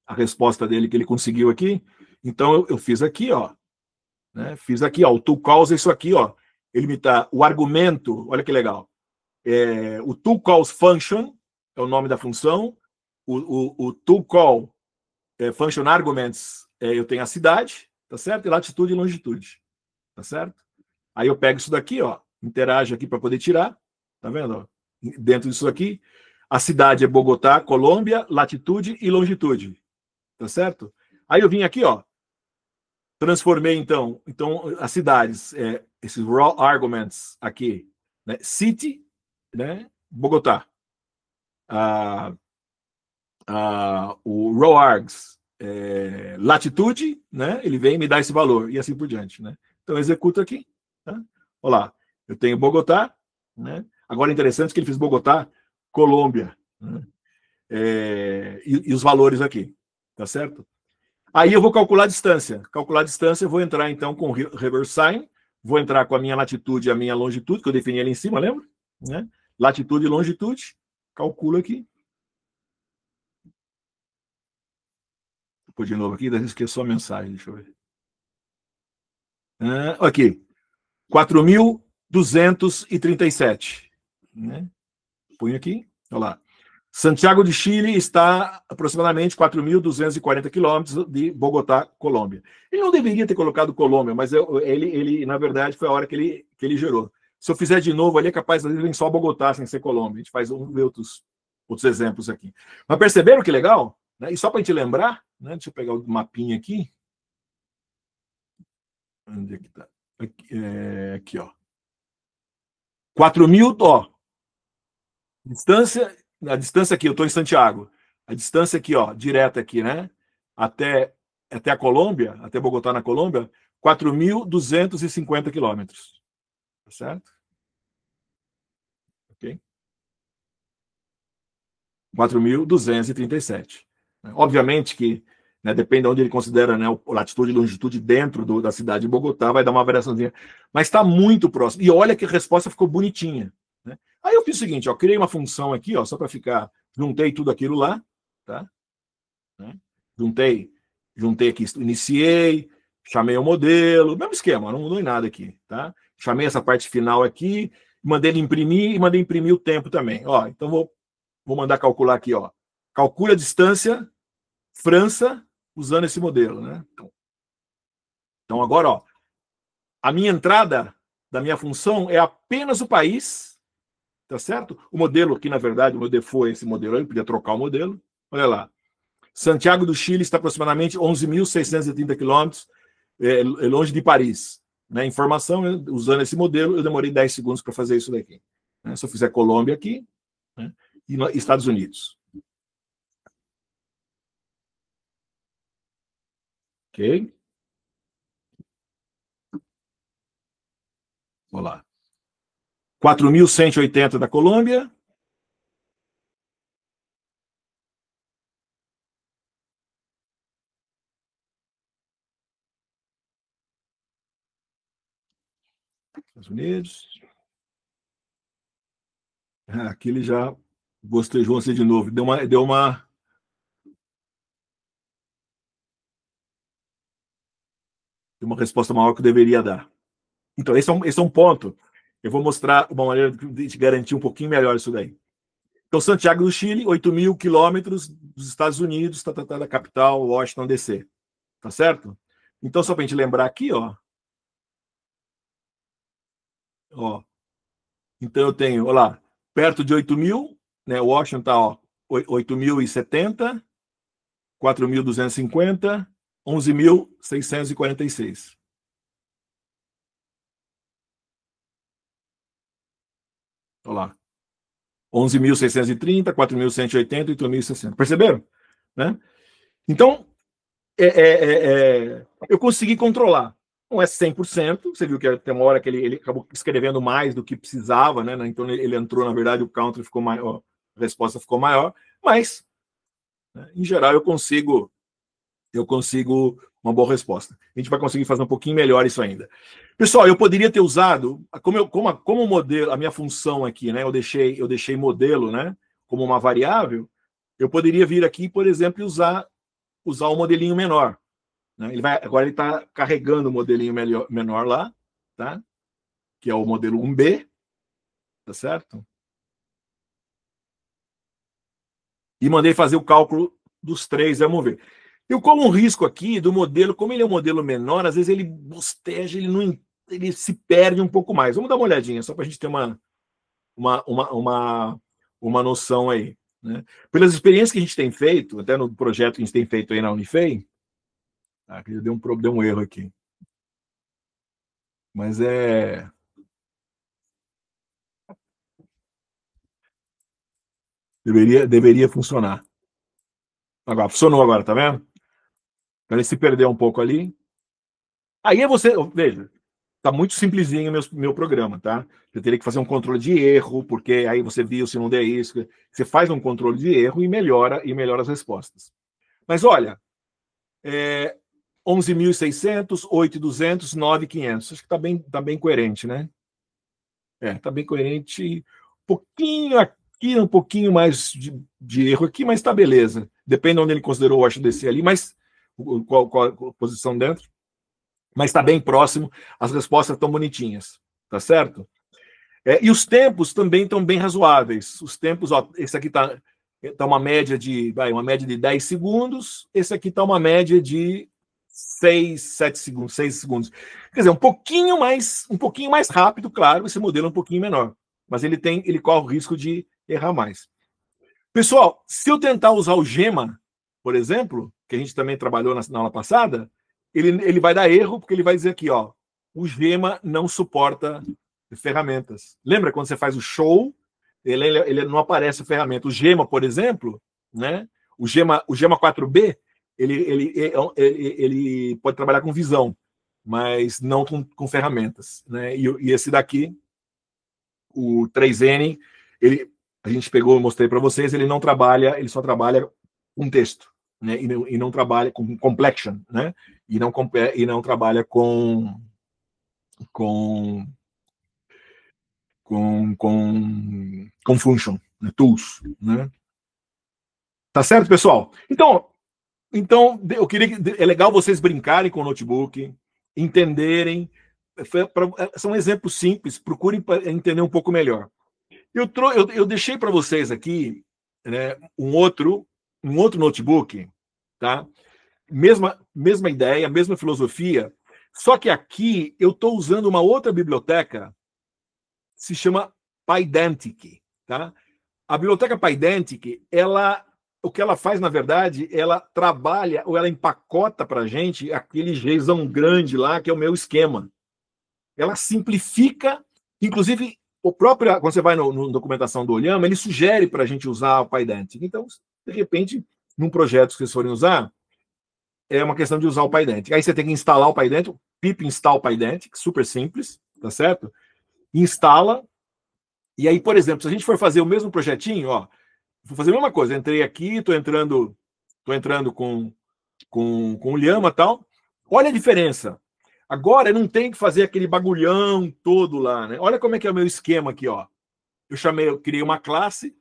A resposta dele que ele conseguiu aqui. Então, eu fiz aqui, ó, né? Fiz aqui, ó, o toCalls é isso aqui, ó. Ele me dá o argumento, olha que legal. O toCalls function é o nome da função. O toCall function arguments, eu tenho a cidade, tá certo? E latitude e longitude, tá certo? Aí eu pego isso daqui, ó, interajo aqui para poder tirar, tá vendo? Dentro disso aqui, a cidade é Bogotá, Colômbia, latitude e longitude, tá certo? Aí eu vim aqui, ó, transformei então as cidades, esses raw arguments aqui, né? City, né? Bogotá. O raw args, latitude, né? Ele vem e me dá esse valor e assim por diante, né? Então eu executo aqui, tá? Olha lá, eu tenho Bogotá, né? Agora é interessante que ele fez Bogotá, Colômbia, né? E os valores aqui, tá certo? Aí eu vou calcular a distância. Calcular a distância, eu vou entrar então com reverse sign, vou entrar com a minha latitude e a minha longitude, que eu defini ali em cima, lembra? Né? Latitude e longitude, calculo aqui. Vou de novo aqui, esqueceu a mensagem, deixa eu ver. Aqui, 4.237. Né? Põe aqui, olha lá. Santiago de Chile está aproximadamente 4.240 quilômetros de Bogotá, Colômbia. Ele não deveria ter colocado Colômbia, mas ele na verdade, foi a hora que ele gerou. Se eu fizer de novo ali, é capaz de vir só Bogotá sem ser Colômbia. A gente faz outros exemplos aqui. Mas perceberam que legal? Né? E só para a gente lembrar, né? Deixa eu pegar o mapinha aqui. Onde é que está? Aqui, ó. 4.000, ó. A distância aqui, eu estou em Santiago. A distância aqui, ó, direta aqui, né? Até a Colômbia, até Bogotá, na Colômbia, 4.250 quilômetros. Tá certo? Ok? 4.237. Obviamente que, né, depende de onde ele considera, né, a latitude e longitude dentro da cidade de Bogotá, vai dar uma variaçãozinha. Mas está muito próximo. E olha que a resposta ficou bonitinha. Né? Aí eu fiz o seguinte, ó, criei uma função aqui, ó, só para ficar, juntei tudo aquilo lá, tá? Né? Juntei aqui, iniciei, chamei o modelo, mesmo esquema, não mudou em nada aqui, tá? Chamei essa parte final aqui, mandei ele imprimir e mandei imprimir o tempo também. Ó, então vou mandar calcular aqui, ó. Calcule a distância França usando esse modelo, né? Então agora, ó, a minha entrada da minha função é apenas o país, tá certo? O modelo aqui, na verdade, o meu default é esse modelo, eu podia trocar o modelo. Olha lá. Santiago do Chile está aproximadamente 11.630 quilômetros longe de Paris. Né? Informação, usando esse modelo, eu demorei 10 segundos para fazer isso daqui. Né? Se eu fizer Colômbia aqui, né? E Estados Unidos. Ok? Vamos lá. 4.180 da Colômbia. Estados Unidos. Aqui ele já bostejou você de novo. Deu uma resposta maior que eu deveria dar. Então, esse é um ponto. Eu vou mostrar uma maneira de garantir um pouquinho melhor isso daí. Então, Santiago do Chile, 8.000 quilômetros dos Estados Unidos, da capital, Washington, D.C. Tá certo? Então, só para a gente lembrar aqui, ó. Então, eu tenho, olha lá, perto de 8.000, né? Washington está, ó, 8.070, 4.250, 11.646. Olha lá. 11.630, 4.180 e 8.060. Perceberam? Né? Então, eu consegui controlar. Não é 100%, você viu que tem uma hora que ele acabou escrevendo mais do que precisava, né? Então ele entrou, na verdade, o counter ficou maior, a resposta ficou maior, mas, né, em geral, eu consigo uma boa resposta. A gente vai conseguir fazer um pouquinho melhor isso ainda. Pessoal, eu poderia ter usado, como modelo, a minha função aqui, né? Eu deixei modelo, né? Como uma variável, eu poderia vir aqui, por exemplo, e usar o modelinho menor. Né? Agora ele está carregando o modelinho menor lá, tá? Que é o modelo 1B, tá certo? E mandei fazer o cálculo dos três, vamos ver. Eu como um risco aqui do modelo, como ele é um modelo menor, às vezes ele bosteja, ele se perde um pouco mais. Vamos dar uma olhadinha, só para a gente ter uma, uma noção aí. Né? Pelas experiências que a gente tem feito, até no projeto que a gente tem feito aí na Unifei, aqui deu um erro aqui. Mas deveria funcionar. Agora, funcionou agora, tá vendo? Então ele se perdeu um pouco ali. Aí você, veja, tá muito simplesinho o meu programa, tá? Você teria que fazer um controle de erro, porque aí você viu se não der isso. Você faz um controle de erro e melhora as respostas. Mas olha, 11.600, 8.200, 9.500. Acho que tá bem coerente, né? Tá bem coerente. Um pouquinho aqui, um pouquinho mais de erro aqui, mas tá beleza. Depende de onde ele considerou o HDC ali, mas qual a posição dentro. Mas está bem próximo, as respostas estão bonitinhas, tá certo? E os tempos também estão bem razoáveis. Os tempos, ó, esse aqui está uma média de 10 segundos, esse aqui está uma média de 6, 7 segundos, 6 segundos. Quer dizer, um pouquinho mais rápido, claro, esse modelo é um pouquinho menor, mas ele corre o risco de errar mais. Pessoal, se eu tentar usar o Gema, por exemplo, que a gente também trabalhou na aula passada, ele vai dar erro, porque ele vai dizer aqui, ó, o Gema não suporta ferramentas. Lembra quando você faz o show, ele não aparece a ferramenta. O Gema, por exemplo, né? O Gema 4B, ele pode trabalhar com visão, mas não com ferramentas. Né? E esse daqui, o 3N, a gente pegou, eu mostrei para vocês, ele só trabalha com texto, né? E não trabalha com complexion, né? E não trabalha com function, né? Tools, né? Tá certo, pessoal? Então eu queria é legal vocês brincarem com o notebook, entenderem, são exemplos simples, procurem entender um pouco melhor. Eu deixei para vocês aqui, né, um outro notebook, tá? Mesma ideia, mesma filosofia, só que aqui eu estou usando uma outra biblioteca, se chama Pydantic, tá? A biblioteca Pydantic, o que ela faz, na verdade, ela trabalha ou ela empacota para a gente aquele JSON grande lá, que é o meu esquema. Ela simplifica, inclusive, quando você vai no documentação do Olhama, ele sugere para a gente usar o Pydantic. Então, de repente, num projeto que vocês forem usar, é uma questão de usar o Pydantic. Aí você tem que instalar o Pydantic, pip install Pydantic, super simples, tá certo? Instala, e aí, por exemplo, se a gente for fazer o mesmo projetinho, ó, vou fazer a mesma coisa, entrei aqui, estou entrando com o Llama e tal. Olha a diferença. Agora eu não tenho que fazer aquele bagulhão todo lá, né? Olha como é que é o meu esquema aqui, ó. Eu criei uma classe,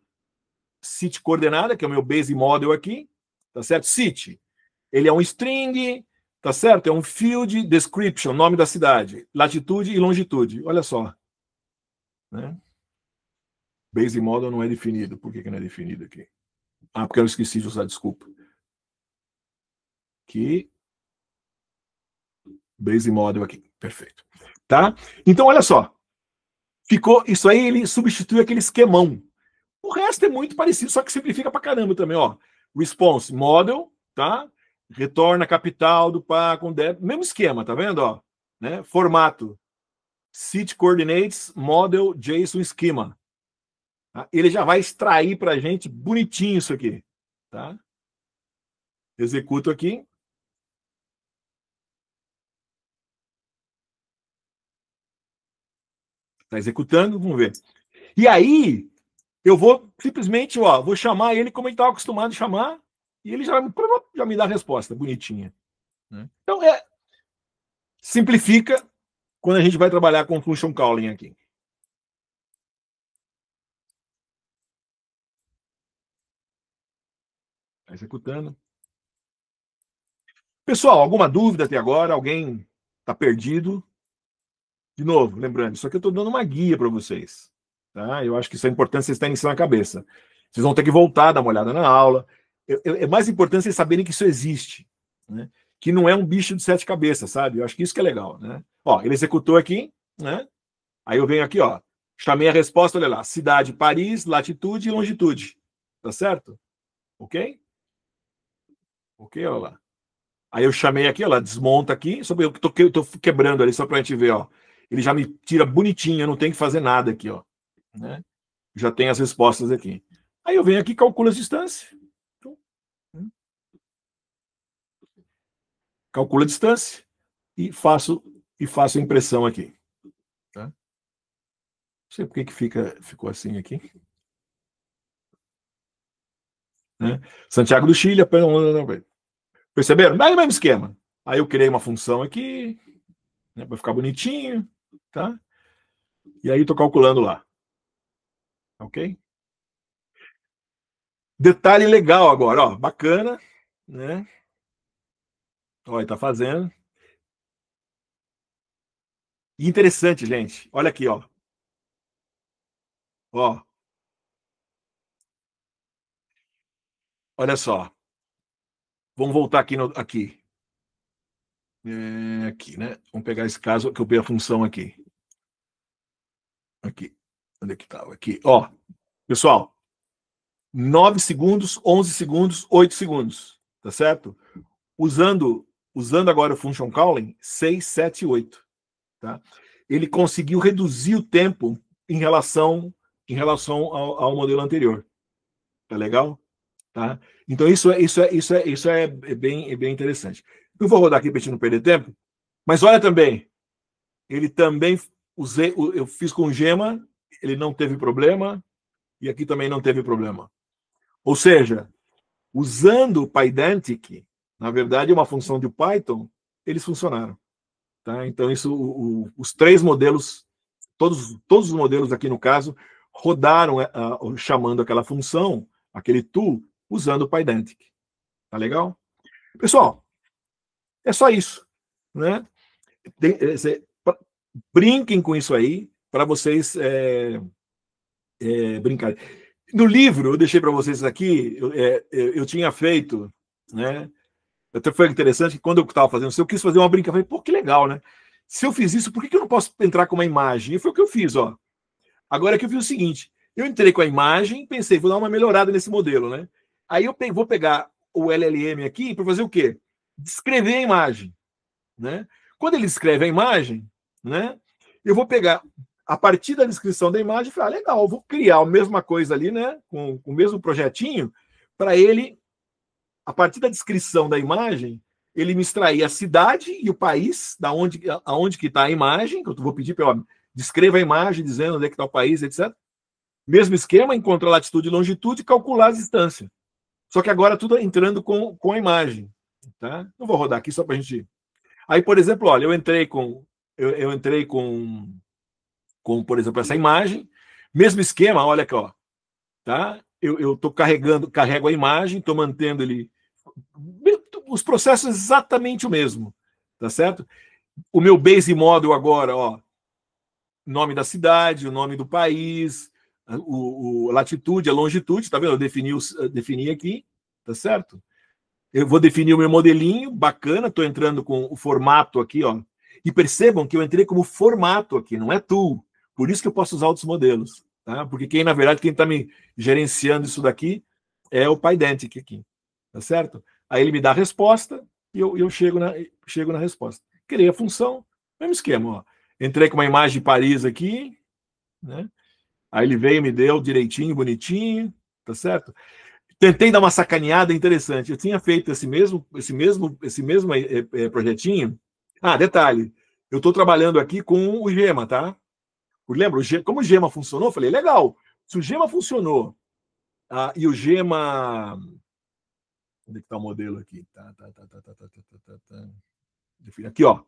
city coordenada, que é o meu base model aqui, tá certo? City. Ele é um string, tá certo? É um field description, nome da cidade, latitude e longitude. Olha só. Né? Base model não é definido. Por que não é definido aqui? Porque eu esqueci de usar, desculpa. Aqui. Base model aqui. Perfeito. Tá? Então, olha só. Ficou isso aí, ele substitui aquele esquemão. O resto é muito parecido, só que simplifica pra caramba também, ó. Response model, tá? Retorna capital do par com débito, mesmo esquema, tá vendo, ó? Né? Formato city coordinates model JSON schema. Tá? Ele já vai extrair pra gente bonitinho isso aqui, tá? Executo aqui. Está executando, vamos ver. E aí, eu vou simplesmente, ó, vou chamar ele como ele estava acostumado a chamar, e ele já me dá a resposta, bonitinha. Então, simplifica quando a gente vai trabalhar com function calling aqui. Está executando. Pessoal, alguma dúvida até agora? Alguém está perdido? De novo, lembrando, isso aqui eu estou dando uma guia para vocês. Tá? Eu acho que isso é importante vocês terem isso na cabeça. Vocês vão ter que voltar, dar uma olhada na aula. É mais importante vocês saberem que isso existe. Né? Que não é um bicho de 7 cabeças, sabe? Eu acho que isso que é legal. Né? Ó, ele executou aqui, né? Aí eu venho aqui, ó. Chamei a resposta, olha lá. Cidade, Paris, latitude e longitude. Tá certo? Ok? Ok, olha lá. Aí eu chamei aqui, ela desmonta aqui, só eu tô quebrando ali só para a gente ver, ó. Ele já me tira bonitinho, eu não tenho que fazer nada aqui, ó. Né? Já tem as respostas aqui. Aí eu venho aqui, calculo as distâncias. Calculo a distância e faço a impressão aqui. Tá? Não sei por que ficou assim aqui. Né? Santiago do Chile, perceberam? Mas é o mesmo esquema. Aí eu criei uma função aqui, né, para ficar bonitinho, tá? E aí estou calculando lá. Ok? Detalhe legal agora, ó, bacana, né? Olha, tá fazendo. E interessante, gente. Olha aqui, ó. Ó. Olha só. Vamos voltar aqui aqui. Aqui, né? Vamos pegar esse caso que eu peguei a função aqui. Aqui. Onde é que estava? Aqui. Ó. Pessoal, 9 segundos, 11 segundos, 8 segundos. Tá certo? Usando agora o function calling, 6, 7, 8. Tá? Ele conseguiu reduzir o tempo em relação ao modelo anterior. Tá legal? Tá? Então, isso é bem interessante. Eu vou rodar aqui para a gente não perder tempo, mas olha também, ele também eu fiz com gema, ele não teve problema, e aqui também não teve problema. Ou seja, usando o Pydantic, na verdade, é uma função de Python, eles funcionaram. Tá? Então, os 3 modelos, todos os modelos aqui no caso, rodaram chamando aquela função, aquele tool, usando o Pydantic. Tá legal? Pessoal, é só isso. Né? Brinquem com isso aí, para vocês brincarem. No livro, eu deixei para vocês aqui, eu tinha feito, né? Até foi interessante que quando eu estava fazendo isso, eu quis fazer uma brincadeira. Falei, pô, que legal, né? Se eu fiz isso, por que eu não posso entrar com uma imagem? E foi o que eu fiz, ó. Agora que eu fiz o seguinte, eu entrei com a imagem, pensei, vou dar uma melhorada nesse modelo, né? Aí eu vou pegar o LLM aqui para fazer o quê? Descrever a imagem, né? Quando ele escreve a imagem, né? Eu vou pegar a partir da descrição da imagem e falar, legal, eu vou criar a mesma coisa ali, né? Com o mesmo projetinho, para ele, a partir da descrição da imagem, ele me extrair a cidade e o país, aonde que está a imagem, que eu vou pedir para descreva a imagem, dizendo onde é que está o país, etc. Mesmo esquema, encontrar latitude e longitude e calcular as distâncias. Só que agora tudo entrando com a imagem. Tá? Não vou rodar aqui só para a gente... Aí, por exemplo, olha, eu entrei com, por exemplo, essa imagem, mesmo esquema, olha aqui, ó, tá? Eu estou carrego a imagem, estou mantendo ele, os processos exatamente o mesmo, tá certo? O meu base model agora, ó, nome da cidade, o nome do país, a latitude, a longitude, tá vendo? Eu defini aqui, tá certo? Eu vou definir o meu modelinho, bacana, estou entrando com o formato aqui, ó. E percebam que eu entrei como formato aqui, não é tool. Por isso que eu posso usar outros modelos, tá? Porque na verdade, quem está me gerenciando isso daqui é o Pydantic aqui, tá certo? Aí ele me dá a resposta e eu chego na resposta. Criei a função, mesmo esquema, ó. Entrei com uma imagem de Paris aqui, né? Aí ele veio, me deu direitinho, bonitinho, tá certo? Tentei dar uma sacaneada interessante. Eu tinha feito esse mesmo projetinho. Ah, detalhe, eu estou trabalhando aqui com o Gema, tá? Lembra, como o Gema funcionou, eu falei, legal, se o Gema funcionou, e o Gema... Onde é que está o modelo aqui? Aqui, ó.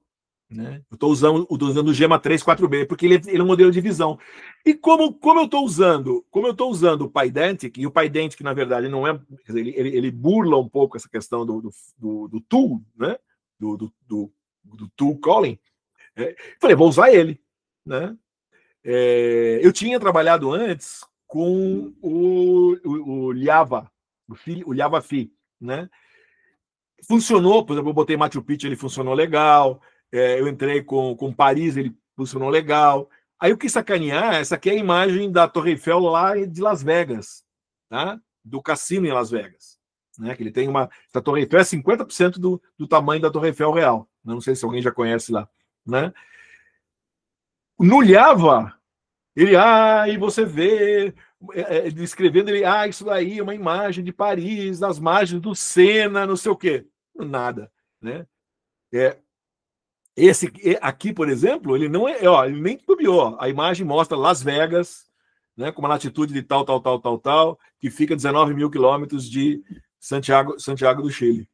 Né? Eu estou usando o Gema 3.4b, porque ele é um modelo de visão. E como eu estou usando o PyDentic, e o PyDentic, na verdade, não é. Ele burla um pouco essa questão do tool, né? Do tool calling. Falei, vou usar ele. Né? Eu tinha trabalhado antes com o Java, o Java Phi, né? Funcionou, por exemplo, eu botei Machu Picchu, ele funcionou legal. Eu entrei com Paris, ele funcionou legal. Aí eu quis sacanear, essa aqui é a imagem da Torre Eiffel lá de Las Vegas, tá? Do cassino em Las Vegas. Né? Que ele tem a Torre Eiffel é 50% do tamanho da Torre Eiffel real. Não sei se alguém já conhece lá. Né? No Java, e você vê, descrevendo ele, isso daí é uma imagem de Paris, nas margens do Sena, não sei o quê. Nada. Né? Esse aqui, por exemplo, ele não é, ele nem tubiou. A imagem mostra Las Vegas, né, com uma latitude de tal, que fica 19 mil quilômetros de Santiago do Chile.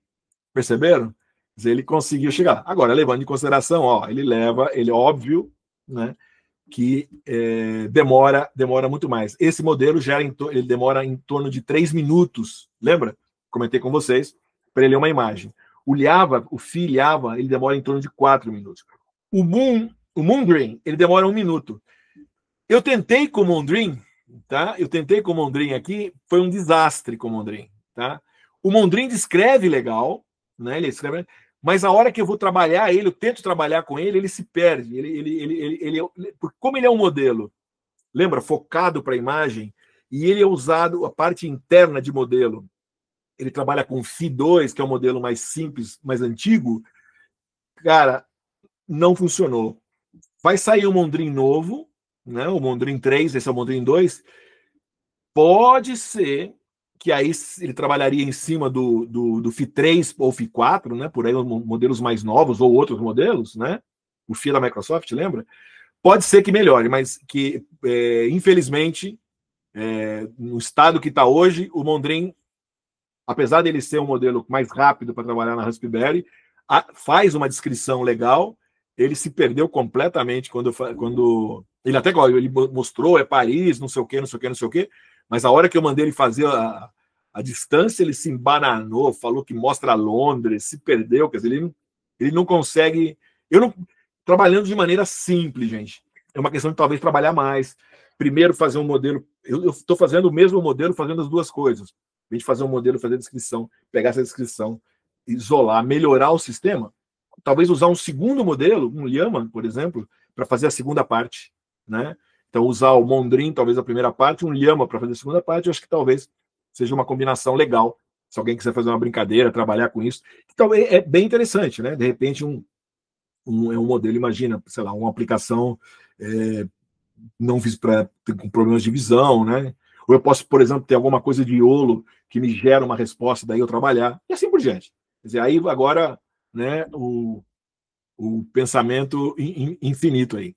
Perceberam? Quer dizer, ele conseguiu chegar. Agora, levando em consideração, ele óbvio, né, que demora muito mais. Esse modelo ele demora em torno de 3 minutos. Lembra? Comentei com vocês, para ele ler uma imagem. O Phi Java, ele demora em torno de 4 minutos. O Moondream, ele demora 1 minuto. Eu tentei com o Moondream, tá? Aqui, foi um desastre com o Moondream, tá? O Moondream descreve legal, né? Ele escreve, mas a hora que eu vou trabalhar ele, eu tento trabalhar com ele, ele se perde. Como ele é um modelo, lembra, focado para a imagem, e ele é usado a parte interna de modelo. Ele trabalha com Phi 2, que é um modelo mais simples, mais antigo. Cara, não funcionou. Vai sair um Moondream novo, né? O Moondream 3, esse é o Moondream 2. Pode ser que aí ele trabalharia em cima do Phi 3 ou Phi 4, né? Por aí, modelos mais novos ou outros modelos, né? O Phi da Microsoft, lembra? Pode ser que melhore, mas que, infelizmente, no estado que está hoje, o Moondream, apesar dele ser um modelo mais rápido para trabalhar na Raspberry, faz uma descrição legal, ele se perdeu completamente quando ele até ele mostrou, Paris, não sei o quê, mas a hora que eu mandei ele fazer a distância, ele se embananou, falou que mostra Londres, se perdeu, quer dizer, ele não consegue... Trabalhando de maneira simples, gente, é uma questão de talvez trabalhar mais, primeiro fazer um modelo, eu estou fazendo o mesmo modelo, fazendo as duas coisas, a gente fazer um modelo, fazer a descrição, pegar essa descrição, isolar, melhorar o sistema, talvez usar um segundo modelo, um Llama, por exemplo, para fazer a segunda parte, né? Então, usar o Moondream, talvez a primeira parte, um Llama para fazer a segunda parte, eu acho que talvez seja uma combinação legal, se alguém quiser fazer uma brincadeira, trabalhar com isso. Então, é bem interessante, né? De repente, um modelo, imagina, sei lá, uma aplicação não fiz com problemas de visão, né? Ou eu posso, por exemplo, ter alguma coisa de YOLO que me gera uma resposta, daí eu trabalhar, e assim por diante. Quer dizer, aí agora, né, o pensamento infinito aí.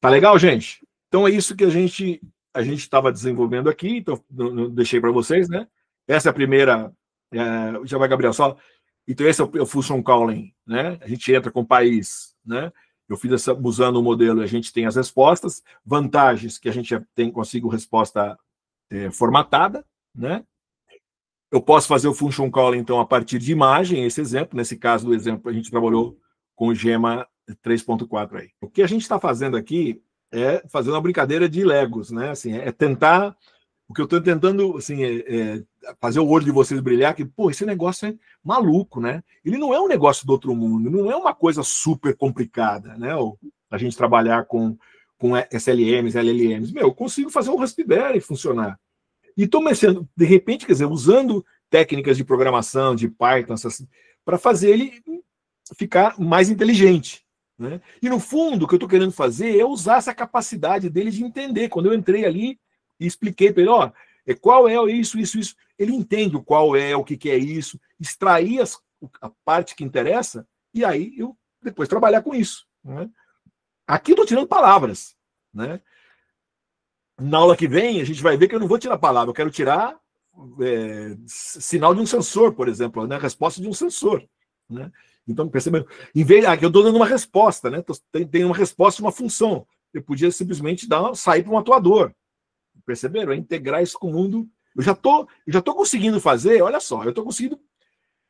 Tá legal, gente? Então é isso que a gente estava desenvolvendo aqui, então deixei para vocês, né? Essa é a primeira, já vai, Gabriel, só. Então esse é o Function Calling, né? A gente entra com o país, né? Eu fiz usando o modelo, a gente tem as respostas, vantagens que a gente consigo resposta formatada, né? Eu posso fazer o function calling, então, a partir de imagem, esse exemplo, nesse caso do exemplo, a gente trabalhou com o Gema 3.4 aí. O que a gente está fazendo aqui é fazer uma brincadeira de Legos, né? Assim, tentar, o que eu estou tentando, assim, fazer o olho de vocês brilhar, que, pô, esse negócio é maluco, né? Ele não é um negócio do outro mundo, não é uma coisa super complicada, né? A gente trabalhar com SLMs, LLMs. Eu consigo fazer um Raspberry funcionar. E estou mexendo, de repente, quer dizer, usando técnicas de programação, de Python, para fazer ele ficar mais inteligente. Né? E, no fundo, o que eu estou querendo fazer é usar essa capacidade dele de entender. Quando eu entrei ali e expliquei para ele, qual é isso, ele entende o qual é, o que é isso, extrair a parte que interessa, e aí eu depois trabalhar com isso. Né? Aqui eu estou tirando palavras. né? Na aula que vem, a gente vai ver que eu não vou tirar palavra, eu quero tirar sinal de um sensor, por exemplo, né? Resposta de um sensor, né? Então, percebendo? Em vez, aqui eu estou dando uma resposta, né? Tem uma resposta de uma função. Eu podia simplesmente sair para um atuador. Perceberam? É integrar isso com o mundo. Eu já tô conseguindo fazer, olha só, eu estou conseguindo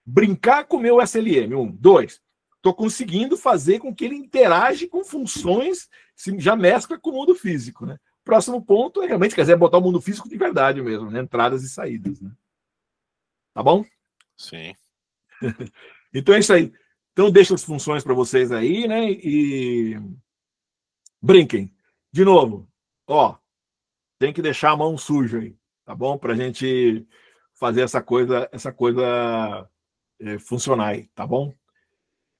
brincar com o meu SLM. 2. Estou conseguindo fazer com que ele interage com funções, já mescla com o mundo físico, né? Próximo ponto é realmente, quer dizer, botar o mundo físico de verdade mesmo, né? Entradas e saídas, né? Tá bom? Sim. Então é isso aí. Então deixa as funções para vocês aí, né? E brinquem. De novo, ó, tem que deixar a mão suja aí, tá bom? Para a gente fazer essa coisa funcionar aí, tá bom?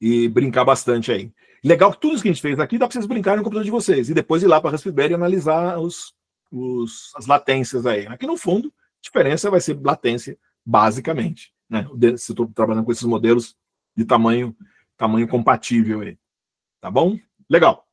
E brincar bastante aí. Legal que tudo isso que a gente fez aqui dá para vocês brincarem no computador de vocês e depois ir lá para a Raspberry e analisar as latências aí. Aqui no fundo, a diferença vai ser latência, basicamente, né? Se eu estou trabalhando com esses modelos de tamanho compatível aí. Tá bom? Legal.